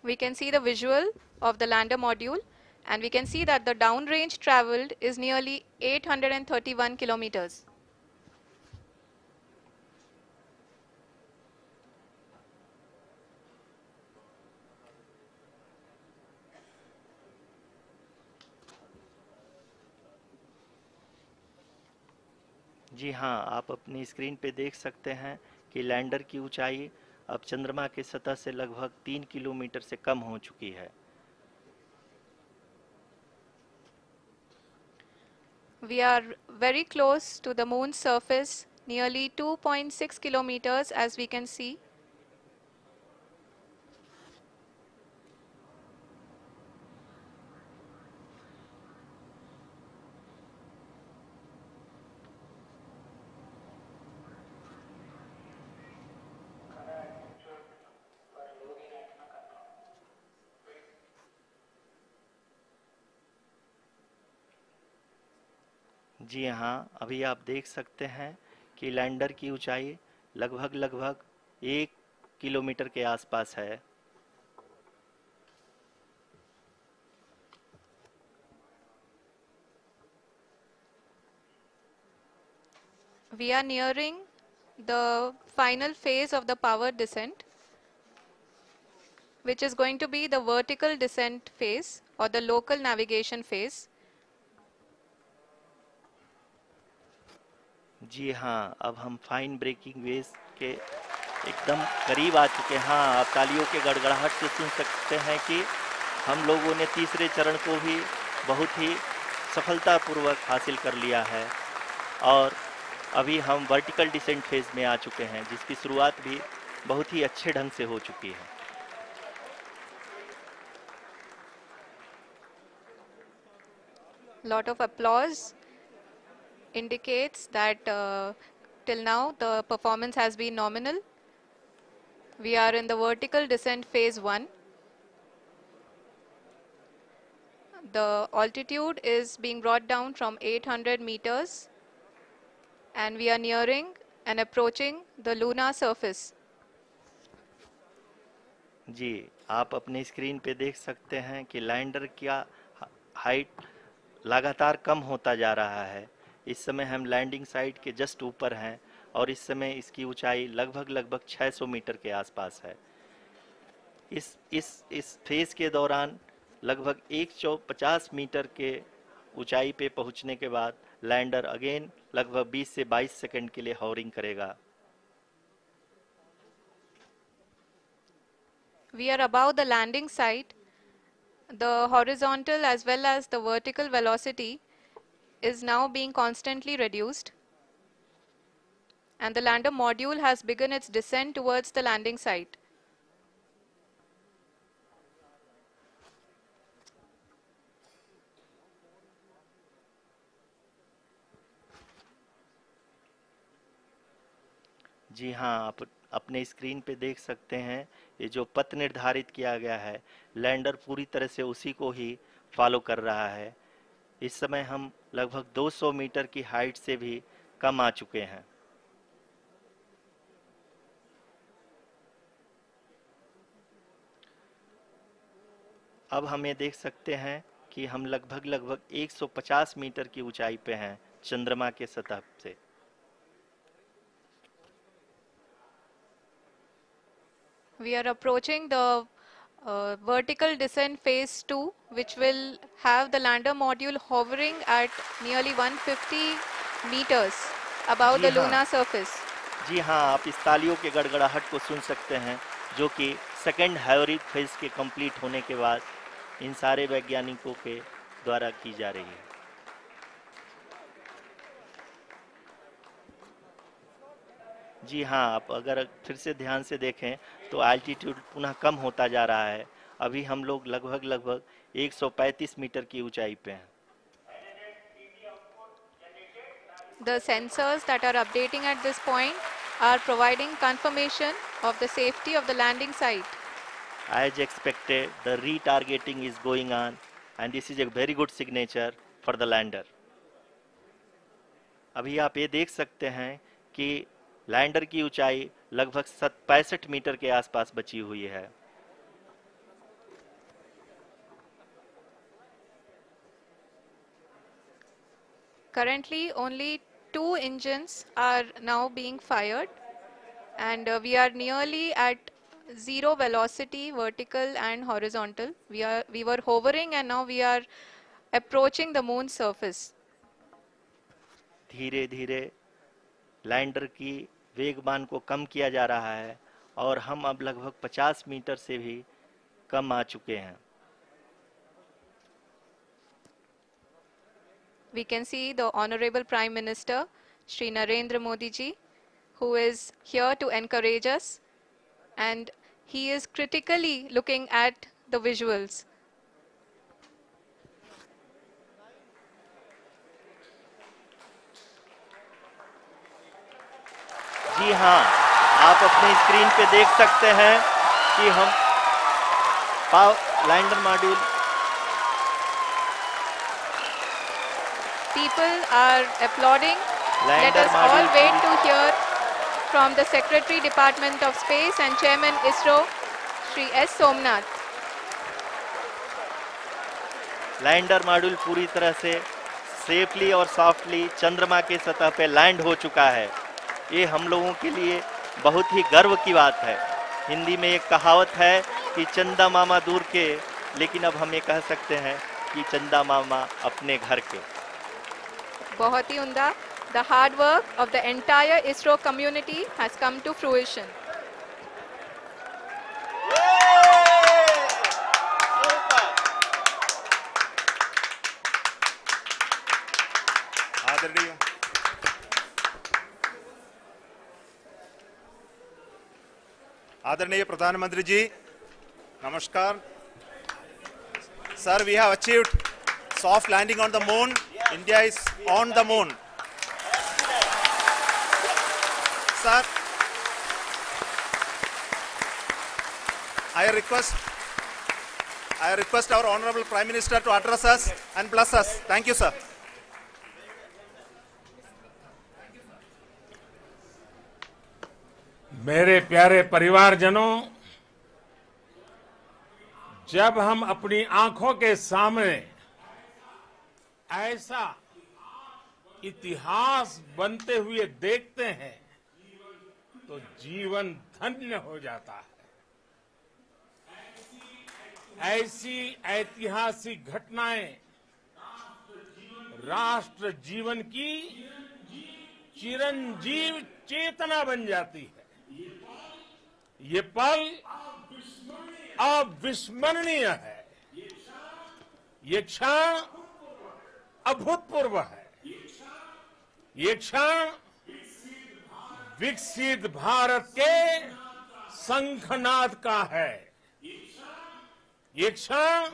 S3: We can see the visual of the lander module, and we can see that the downrange traveled is nearly 831 kilometers.
S2: जी हाँ, आप अपनी स्क्रीन पे देख सकते हैं कि लैंडर की ऊंचाई अब चंद्रमा की सतह से लगभग 3 किलोमीटर से कम हो चुकी है।
S3: We are very close to the moon's surface, nearly 2.6 kilometers, as we can see.
S2: जी हाँ, अभी आप देख सकते हैं कि लैंडर की ऊंचाई लगभग 1 किलोमीटर के आसपास है।
S3: We are nearing the final phase of the power descent, which is going to be the vertical descent phase or the local navigation phase.
S2: जी हाँ, अब हम फाइन ब्रेकिंग वेव के एकदम करीब आ चुके हैं। हाँ, आप तालियों के गड़गड़ाहट से सुन सकते हैं कि हम लोगों ने तीसरे चरण को भी बहुत ही सफलतापूर्वक हासिल कर लिया है और अभी हम वर्टिकल डिसेंट फेज में आ चुके हैं, जिसकी शुरुआत भी बहुत ही अच्छे ढंग से हो चुकी है।
S3: Lot of applause indicates that till now the performance has been nominal. We are in the vertical descent phase 1. The altitude is being brought down from 800 meters, and we are nearing and approaching the lunar surface.
S2: जी, आप अपने screen पे देख सकते हैं कि lander का height लगातार कम होता जा रहा है। इस समय हम लैंडिंग साइट के जस्ट ऊपर हैं और इस समय इसकी ऊंचाई लगभग 600 मीटर के आसपास है। इस फेज के दौरान लगभग 150 मीटर के ऊंचाई पे पहुंचने के बाद लैंडर अगेन लगभग 20 से 22 सेकंड के लिए हॉवरिंग करेगा।
S3: We are above the landing site. The horizontal as well as the vertical velocity is now being constantly reduced, and the lander module has begun its descent towards the landing site.
S2: जी हाँ, आप अपने screen पे देख सकते हैं ये जो पथ निर्धारित किया गया है, लैंडर पूरी तरह से उसी को ही फॉलो कर रहा है। इस समय हम लगभग 200 मीटर की हाइट से भी कम आ चुके हैं। अब हम ये देख सकते हैं कि हम लगभग 150 मीटर की ऊंचाई पे हैं चंद्रमा के सतह से।
S3: We are approaching the vertical descent phase 2, which will have the lander module hovering at nearly 150 meters above the
S2: जी हाँ।
S3: lunar surface.
S2: जी हाँ, आप इस तालियों के गड़गड़ाहट को सुन सकते हैं, जो कि सेकेंड हाइब्रिड फेज के कंप्लीट होने के बाद इन सारे वैज्ञानिकों के द्वारा की जा रही है। जी हाँ, आप अगर फिर से ध्यान से देखें तो एल्टीट्यूड पुनः कम होता जा रहा है। अभी हम लोग लगभग 135 मीटर की ऊंचाई पे हैं।
S3: The sensors that are updating at this point are providing confirmation of the safety of the landing site.
S2: As expected, the retargeting is going on and this is a very good signature for the lander. अभी आप ये देख सकते हैं कि lander की ऊंचाई लगभग 65 मीटर के आसपास बची हुई है।
S3: Currently, only 2 engines are now being fired, and we are nearly at zero velocity, vertical and horizontal. We were hovering, and now we are approaching the moon's surface.
S2: धीरे धीरे लैंडर की वेगमान को कम किया जा रहा है और हम अब लगभग 50 मीटर से भी कम आ चुके हैं।
S3: We can see the Honorable Prime Minister, Shri Narendra Modi ji, who is here to encourage us, and he is critically looking at the visuals.
S2: जी हाँ, आप अपने स्क्रीन पे देख सकते हैं कि हम lander module
S3: People are applauding. Let
S2: lander
S3: us all
S2: module
S3: wait to hear from the Secretary Department of Space and Chairman ISRO, Shri S. Somnath.
S2: Lander module पूरी तरह से सेफली और सॉफ्टली चंद्रमा के सतह पे लैंड हो चुका है। ये हम लोगों के लिए बहुत ही गर्व की बात है। हिंदी में एक कहावत है कि चंदा मामा दूर के, लेकिन अब हम ये कह सकते हैं कि चंदा मामा अपने घर के।
S3: बहुत ही उम्दा. The hard work of the entire ISRO community has come to fruition.
S5: आदरणीय प्रधानमंत्री जी, नमस्कार. Sir, we have achieved soft landing on the moon. India is on the moon. Sir, I request our Honorable Prime Minister to address us and bless us. Thank you, sir.
S6: मेरे प्यारे परिवारजनों, जब हम अपनी आंखों के सामने ऐसा इतिहास बनते हुए देखते हैं तो जीवन धन्य हो जाता है। ऐसी ऐतिहासिक घटनाएं राष्ट्र जीवन की चिरंजीव चेतना बन जाती है। ये पल अविस्मरणीय है। ये क्षण अभूतपूर्व है। ये क्षण विकसित भारत के शंखनाद का है। ये क्षण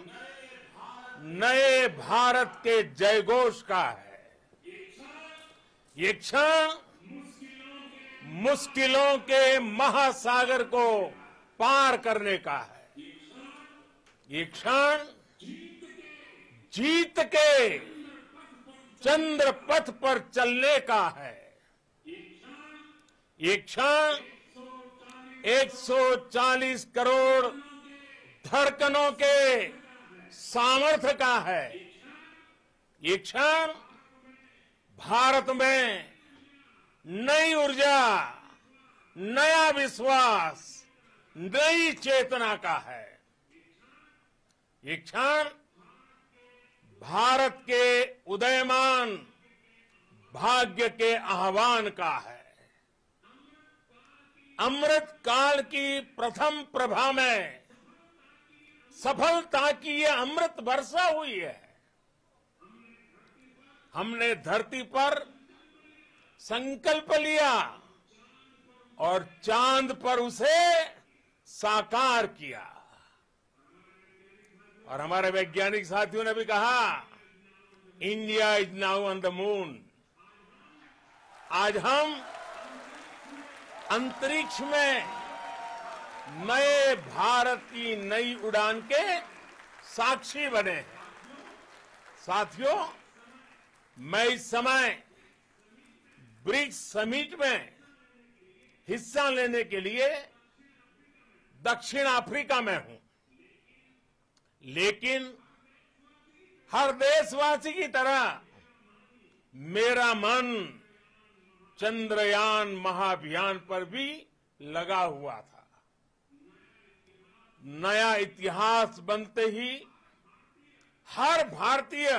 S6: नए भारत के जयघोष का है। ये क्षण मुश्किलों के महासागर को पार करने का है। ये क्षण जीत के चंद्र पथ पर चलने का है। ये क्षण 140 करोड़ धड़कनों के सामर्थ्य का है। ये क्षण भारत में नई ऊर्जा, नया विश्वास, नई चेतना का है। ये क्षण भारत के उदयमान भाग्य के आह्वान का है। अमृत काल की प्रथम प्रभा में सफलता की ये अमृत वर्षा हुई है। हमने धरती पर संकल्प लिया और चांद पर उसे साकार किया। और हमारे वैज्ञानिक साथियों ने भी कहा, India is now on the moon. आज हम अंतरिक्ष में नए भारत की नई उड़ान के साक्षी बने हैं। साथियों, मैं इस समय ब्रिक्स समिट में हिस्सा लेने के लिए दक्षिण अफ्रीका में हूं, लेकिन हर देशवासी की तरह मेरा मन चंद्रयान महाअभियान पर भी लगा हुआ था। नया इतिहास बनते ही हर भारतीय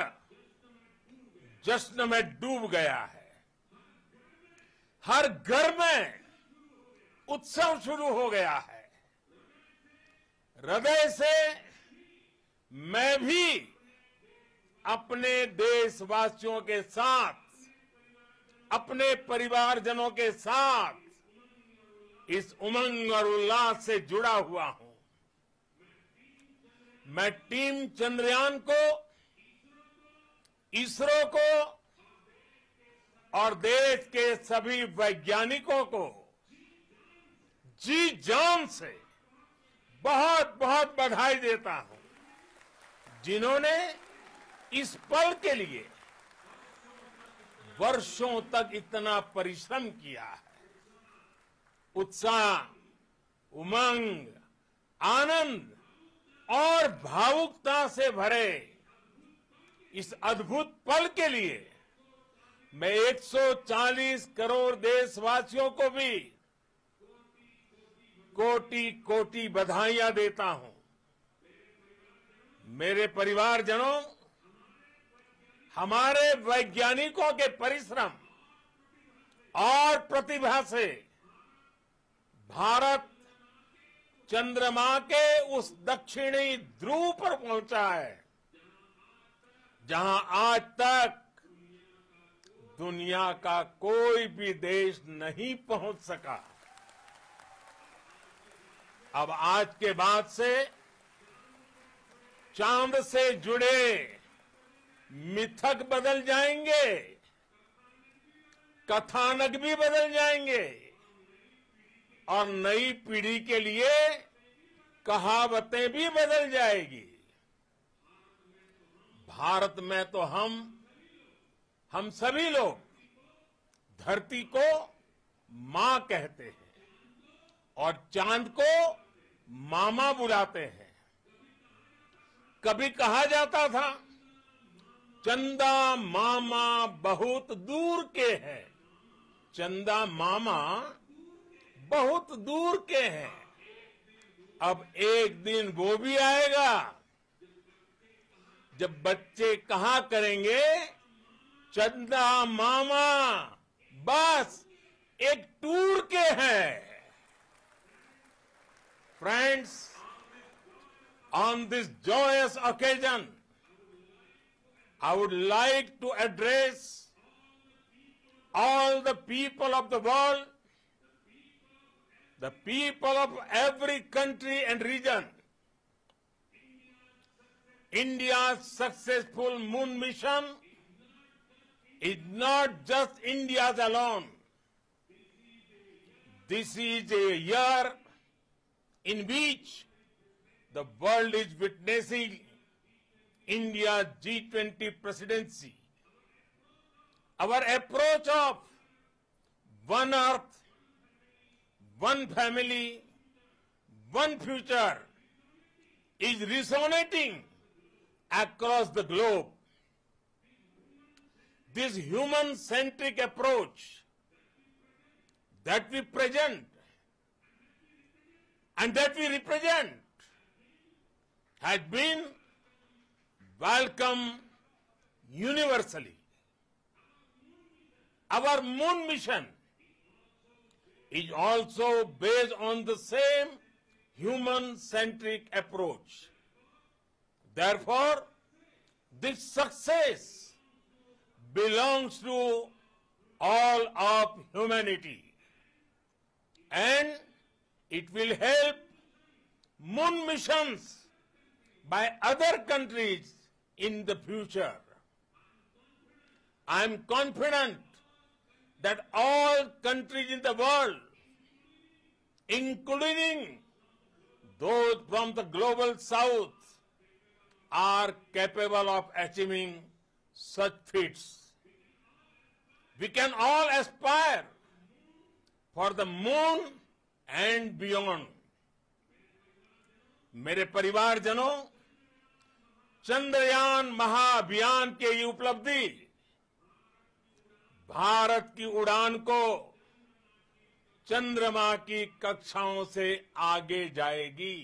S6: जश्न में डूब गया है। हर घर में उत्सव शुरू हो गया है। हृदय से मैं भी अपने देशवासियों के साथ, अपने परिवारजनों के साथ इस उमंग और उल्लास से जुड़ा हुआ हूं। मैं टीम चंद्रयान को, इसरो को और देश के सभी वैज्ञानिकों को जी जान से बहुत बहुत बधाई देता हूं, जिन्होंने इस पल के लिए वर्षों तक इतना परिश्रम किया है। उत्साह, उमंग, आनंद और भावुकता से भरे इस अद्भुत पल के लिए मैं 140 करोड़ देशवासियों को भी कोटि कोटि बधाइयां देता हूं। मेरे परिवारजनों, हमारे वैज्ञानिकों के परिश्रम और प्रतिभा से भारत चंद्रमा के उस दक्षिणी ध्रुव पर पहुंचा है, जहां आज तक दुनिया का कोई भी देश नहीं पहुंच सका। अब आज के बाद से चांद से जुड़े मिथक बदल जाएंगे, कथानक भी बदल जाएंगे और नई पीढ़ी के लिए कहावतें भी बदल जाएगी। भारत में तो हम सभी लोग धरती को मां कहते हैं और चांद को मामा बुलाते हैं। कभी कहा जाता था, चंदा मामा बहुत दूर के हैं। चंदा मामा बहुत दूर के हैं। अब एक दिन वो भी आएगा जब बच्चे कहा करेंगे, चंदा मामा बस एक टूर के हैं। Friends, on this joyous occasion, I would like to address all the people of the world, the people of every country and region. India's successful moon mission is not just India's alone. This is a year in which the world is witnessing India's G20 presidency. Our approach of one earth, one family, one future is resonating across the globe. This human-centric approach that we present and that we represent has been welcomed universally. Our moon mission is also based on the same human-centric approach. Therefore, this success belongs to all of humanity. and it will help moon missions by other countries in the future. I am confident that all countries in the world, including those from the global south, are capable of achieving such feats. We can all aspire for the moon and beyond. मेरे परिवारजनों, चंद्रयान महाअभियान के ये उपलब्धि भारत की उड़ान को चंद्रमा की कक्षाओं से आगे जाएगी।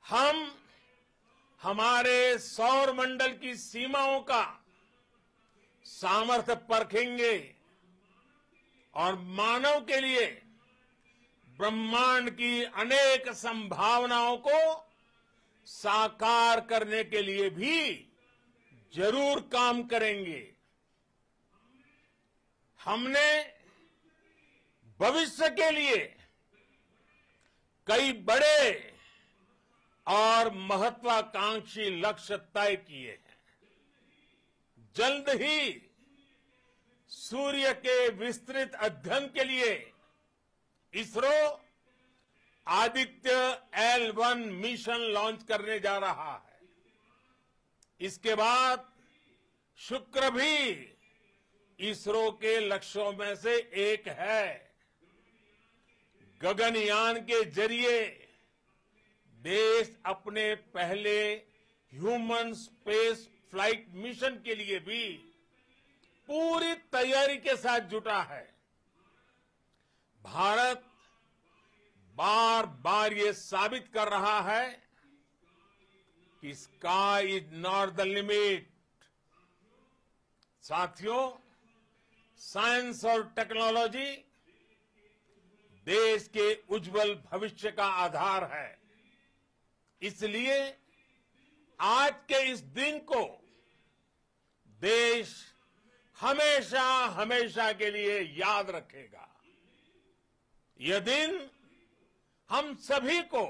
S6: हम हमारे सौर मंडल की सीमाओं का सामर्थ्य परखेंगे और मानव के लिए ब्रह्मांड की अनेक संभावनाओं को साकार करने के लिए भी जरूर काम करेंगे। हमने भविष्य के लिए कई बड़े और महत्वाकांक्षी लक्ष्य तय किए हैं। जल्द ही सूर्य के विस्तृत अध्ययन के लिए ISRO Aditya L1 mission launch करने जा रहा है। इसके बाद शुक्र भी इसरो के लक्ष्यों में से एक है। गगनयान के जरिए देश अपने पहले ह्यूमन स्पेस फ्लाइट मिशन के लिए भी पूरी तैयारी के साथ जुटा है। भारत बार बार ये साबित कर रहा है कि sky is not the limit. साथियों, साइंस और टेक्नोलॉजी देश के उज्जवल भविष्य का आधार है। इसलिए आज के इस दिन को देश हमेशा हमेशा के लिए याद रखेगा। यह दिन हम सभी को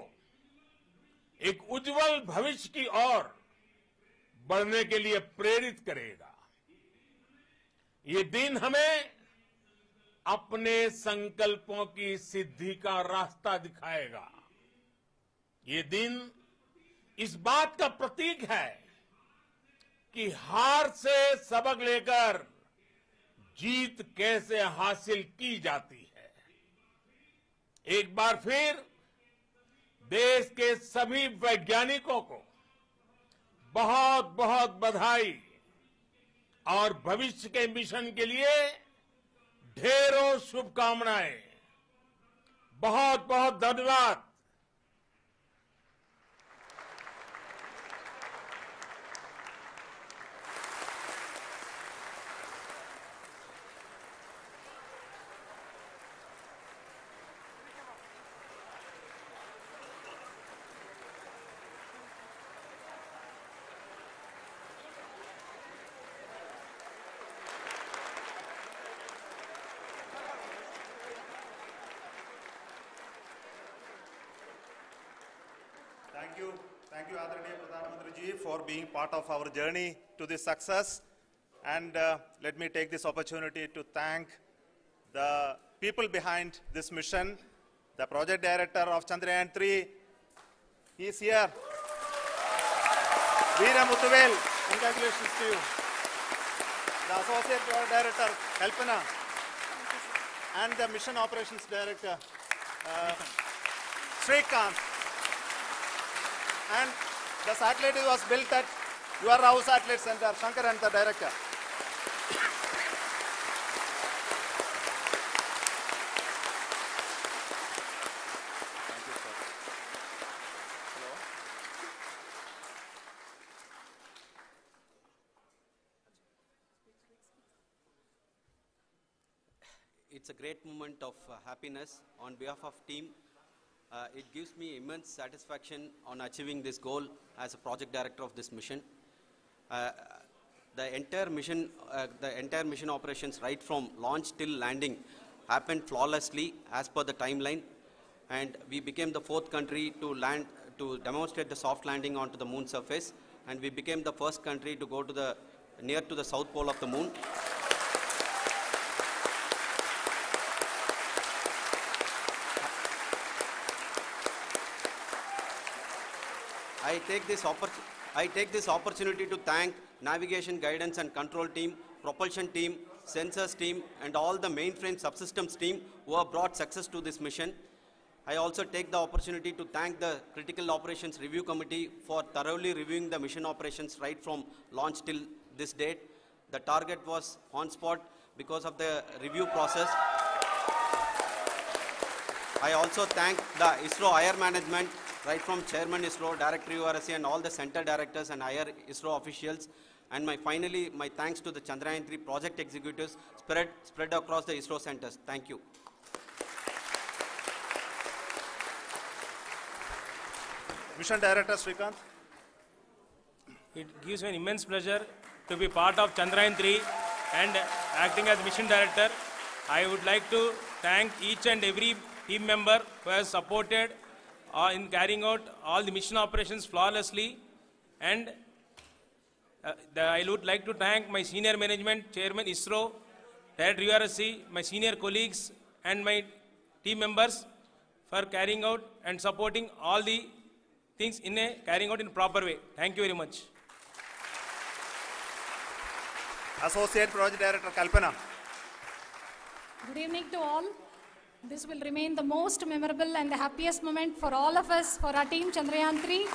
S6: एक उज्जवल भविष्य की ओर बढ़ने के लिए प्रेरित करेगा। ये दिन हमें अपने संकल्पों की सिद्धि का रास्ता दिखाएगा। ये दिन इस बात का प्रतीक है कि हार से सबक लेकर जीत कैसे हासिल की जाती है। एक बार फिर देश के सभी वैज्ञानिकों को बहुत बहुत बधाई और भविष्य के मिशन के लिए ढेरों शुभकामनाएं। बहुत बहुत धन्यवाद।
S5: Thank you, Adaraniya Pradhan Mantri ji, for being part of our journey to this success. And let me take this opportunity to thank the people behind this mission, the project director of Chandrayaan-3. He is here. Veera Muthuvel, congratulations to you. The associate project director, Kalpana, and the mission operations director, Srikanth. And the satellite was built at your Rao Satellite Center, Shankar and the director. Thank you, sir. Hello.
S7: It's a great moment of happiness on behalf of team. It gives me immense satisfaction on achieving this goal as a project director of this mission. The entire mission operations, right from launch till landing, happened flawlessly as per the timeline, and we became the 4th country to land, to demonstrate the soft landing onto the moon surface, and we became the first country to go to the near to the south pole of the moon. I take this opportunity to thank navigation, guidance and control team, propulsion team, sensors team, and all the mainframe subsystems team who have brought success to this mission. I also take the opportunity to thank the Critical Operations Review Committee for thoroughly reviewing the mission operations right from launch till this date. The target was on spot because of the review process. I also thank the ISRO higher management, right from Chairman ISRO, Director URSC, and all the center directors and higher ISRO officials. And finally, my thanks to the Chandrayaan-3 project executives spread across the ISRO centers. Thank you.
S5: Mission Director Srikanth.
S8: It gives me an immense pleasure to be part of Chandrayaan-3 and acting as Mission Director. I would like to thank each and every team member who has supported in carrying out all the mission operations flawlessly. And I would like to thank my senior management, Chairman ISRO, Director URSC, my senior colleagues and my team members for carrying out and supporting all the things carrying out in a proper way. Thank you very much.
S5: Associate Project Director Kalpana.
S4: Good evening to all. This will remain the most memorable and the happiest moment for all of us, for our team Chandrayaan-3.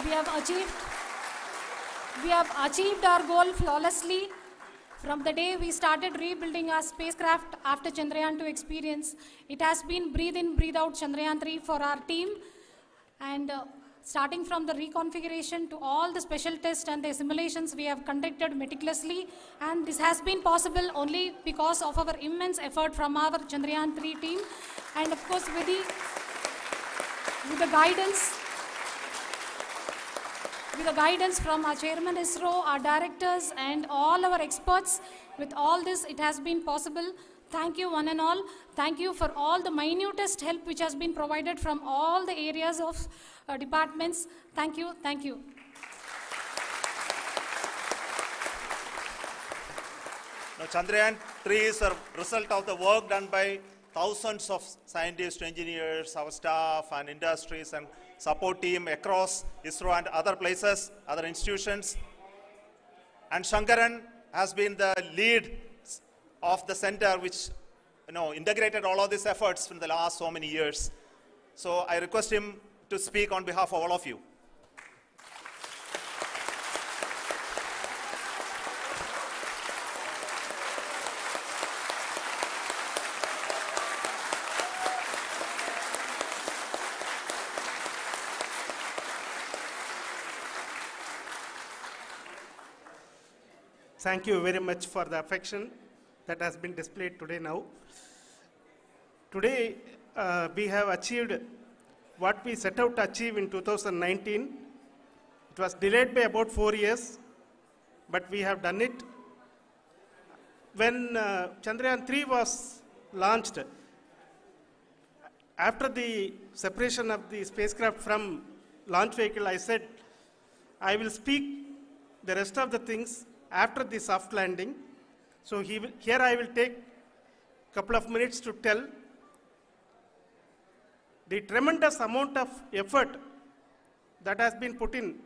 S4: We have achieved our goal flawlessly. From the day we started rebuilding our spacecraft after Chandrayaan-2 experience, it has been breathe in, breathe out Chandrayaan-3 for our team. And starting from the reconfiguration to all the special tests and the simulations we have conducted meticulously, and this has been possible only because of our immense effort from our Chandrayaan-3 team, and of course with the guidance from our Chairman ISRO, our directors and all our experts. With all this, it has been possible. Thank you one and all. Thank you for all the minutest help which has been provided from all the areas of departments. Thank you. Thank you.
S5: Now, Chandrayaan-3 is a result of the work done by thousands of scientists, engineers, our staff and industries and support team across ISRO and other places, other institutions. And Shankaran has been the lead of the center which integrated all of these efforts in the last so many years. So I request him to speak on behalf of all of you.
S9: Thank you very much for the affection that has been displayed today now. Today, we have achieved what we set out to achieve in 2019. It was delayed by about 4 years, but we have done it. When Chandrayaan-3 was launched, after the separation of the spacecraft from launch vehicle, I said, I will speak the rest of the things after the soft landing. So here I will take a couple of minutes to tell the tremendous amount of effort that has been put in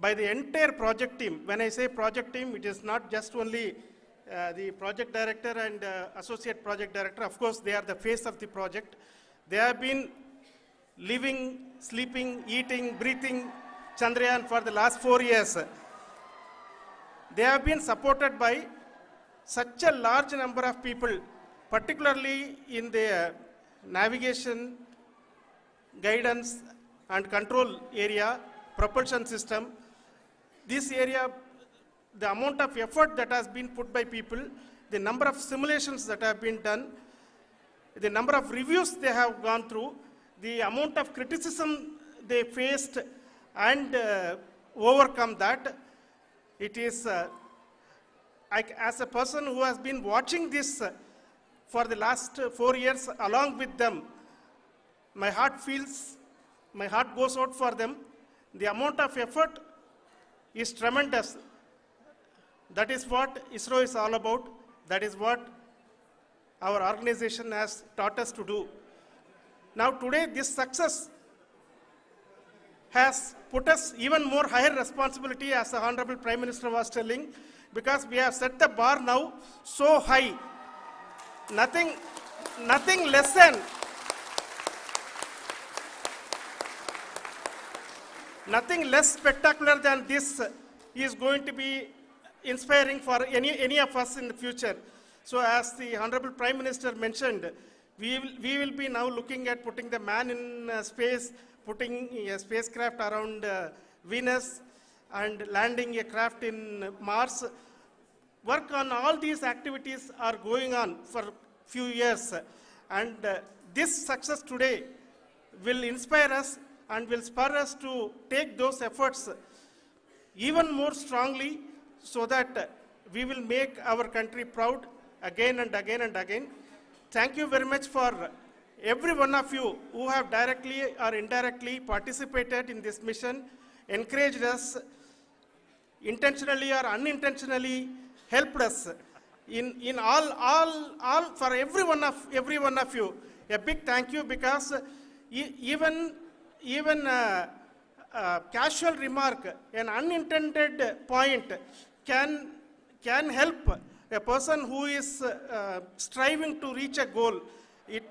S9: by the entire project team. When I say project team, it is not just only the project director and associate project director. Of course, they are the face of the project. They have been living, sleeping, eating, breathing Chandrayaan for the last 4 years. They have been supported by such a large number of people, particularly in the navigation, guidance and control area, propulsion system. This area, the amount of effort that has been put by people, the number of simulations that have been done, the number of reviews they have gone through, the amount of criticism they faced and overcome that, It is, as a person who has been watching this for the last 4 years along with them, my heart goes out for them. The amount of effort is tremendous. That is what ISRO is all about. That is what our organization has taught us to do. Now today, this success has put us even more higher responsibility, as the Honorable Prime Minister was telling, because we have set the bar now so high. Nothing less than nothing less spectacular than this is going to be inspiring for any of us in the future. So as the Honorable Prime Minister mentioned, we will be now looking at putting the man in space, putting a spacecraft around Venus, and landing a craft in Mars. Work on all these activities are going on for a few years. And this success today will inspire us and will spur us to take those efforts even more strongly, so that we will make our country proud again and again and again. Thank you very much for every one of you who have directly or indirectly participated in this mission, encouraged us, intentionally or unintentionally helped us in all for every one of you. A big thank you, because even casual remark, an unintended point can help a person who is striving to reach a goal.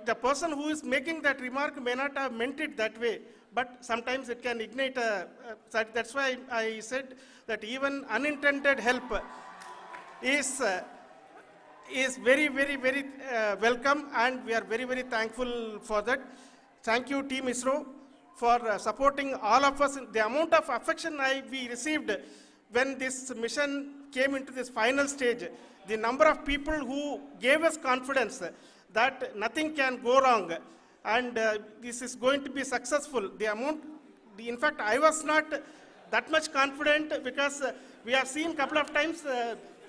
S9: The person who is making that remark may not have meant it that way, but sometimes it can ignite that's why I said that even unintended help is very, very, very welcome, and we are very, very thankful for that. Thank you, Team ISRO, for supporting all of us. The amount of affection we received when this mission came into this final stage, the number of people who gave us confidence that nothing can go wrong, and this is going to be successful. In fact, I was not that much confident, because we have seen a couple of times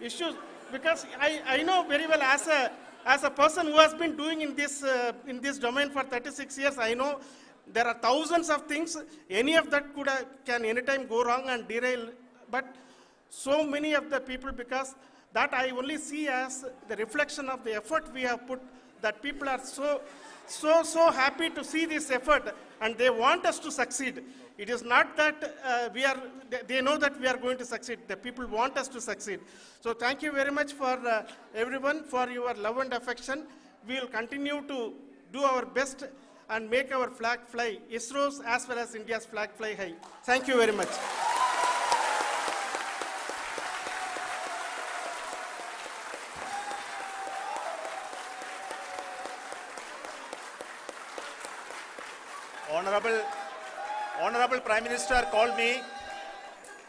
S9: issues, because I know very well, as a person who has been doing in this domain for 36 years, I know there are thousands of things. Any of that can anytime go wrong and derail, but so many of the people, because that I only see as the reflection of the effort we have put, that people are so happy to see this effort, and they want us to succeed. It is not that they know that we are going to succeed. The people want us to succeed. So thank you very much for everyone, for your love and affection. We will continue to do our best and make our flag fly, ISRO's as well as India's flag fly high. Thank you very much.
S5: Honorable Prime Minister called me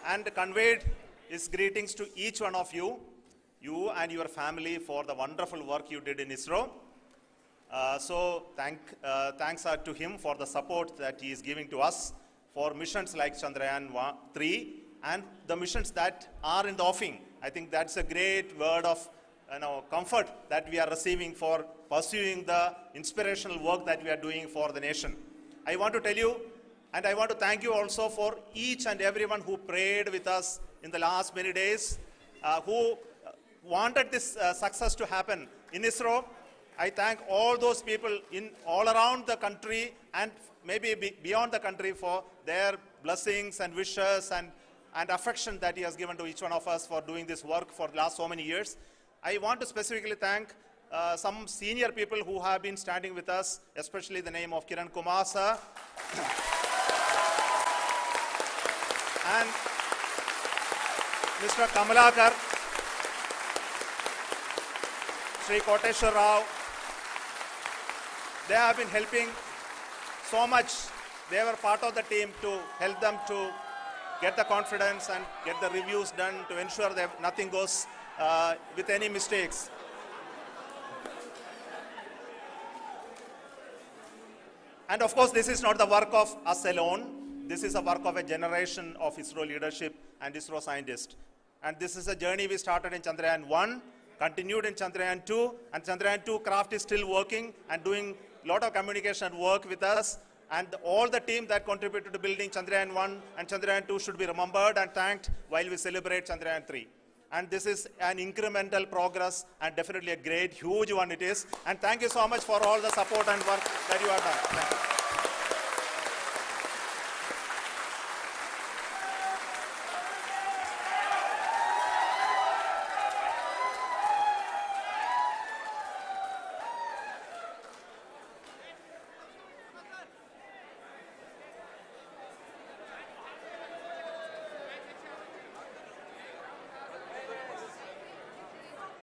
S5: and conveyed his greetings to each one of you and your family, for the wonderful work you did in ISRO. So thanks are to him for the support that he is giving to us for missions like Chandrayaan 3 and the missions that are in the offing. I think that's a great word of comfort that we are receiving for pursuing the inspirational work that we are doing for the nation. I want to tell you, and I want to thank you also for each and everyone who prayed with us in the last many days, who wanted this success to happen in ISRO. I thank all those people all around the country and maybe beyond the country for their blessings and wishes and affection that he has given to each one of us for doing this work for the last so many years. I want to specifically thank some senior people who have been standing with us, especially the name of Kiran Kumar sir and Mr. Kamalakar, Sri Koteshwar Rao. They have been helping so much. They were part of the team to help them to get the confidence and get the reviews done to ensure that nothing goes with any mistakes. And of course, this is not the work of us alone. This is a work of a generation of ISRO leadership and ISRO scientists. And this is a journey we started in Chandrayaan 1, continued in Chandrayaan 2, and Chandrayaan 2 craft is still working and doing a lot of communication work with us. And all the team that contributed to building Chandrayaan 1 and Chandrayaan 2 should be remembered and thanked while we celebrate Chandrayaan 3. And this is an incremental progress and definitely a great, huge one it is. And thank you so much for all the support and work that you have done. Thank you.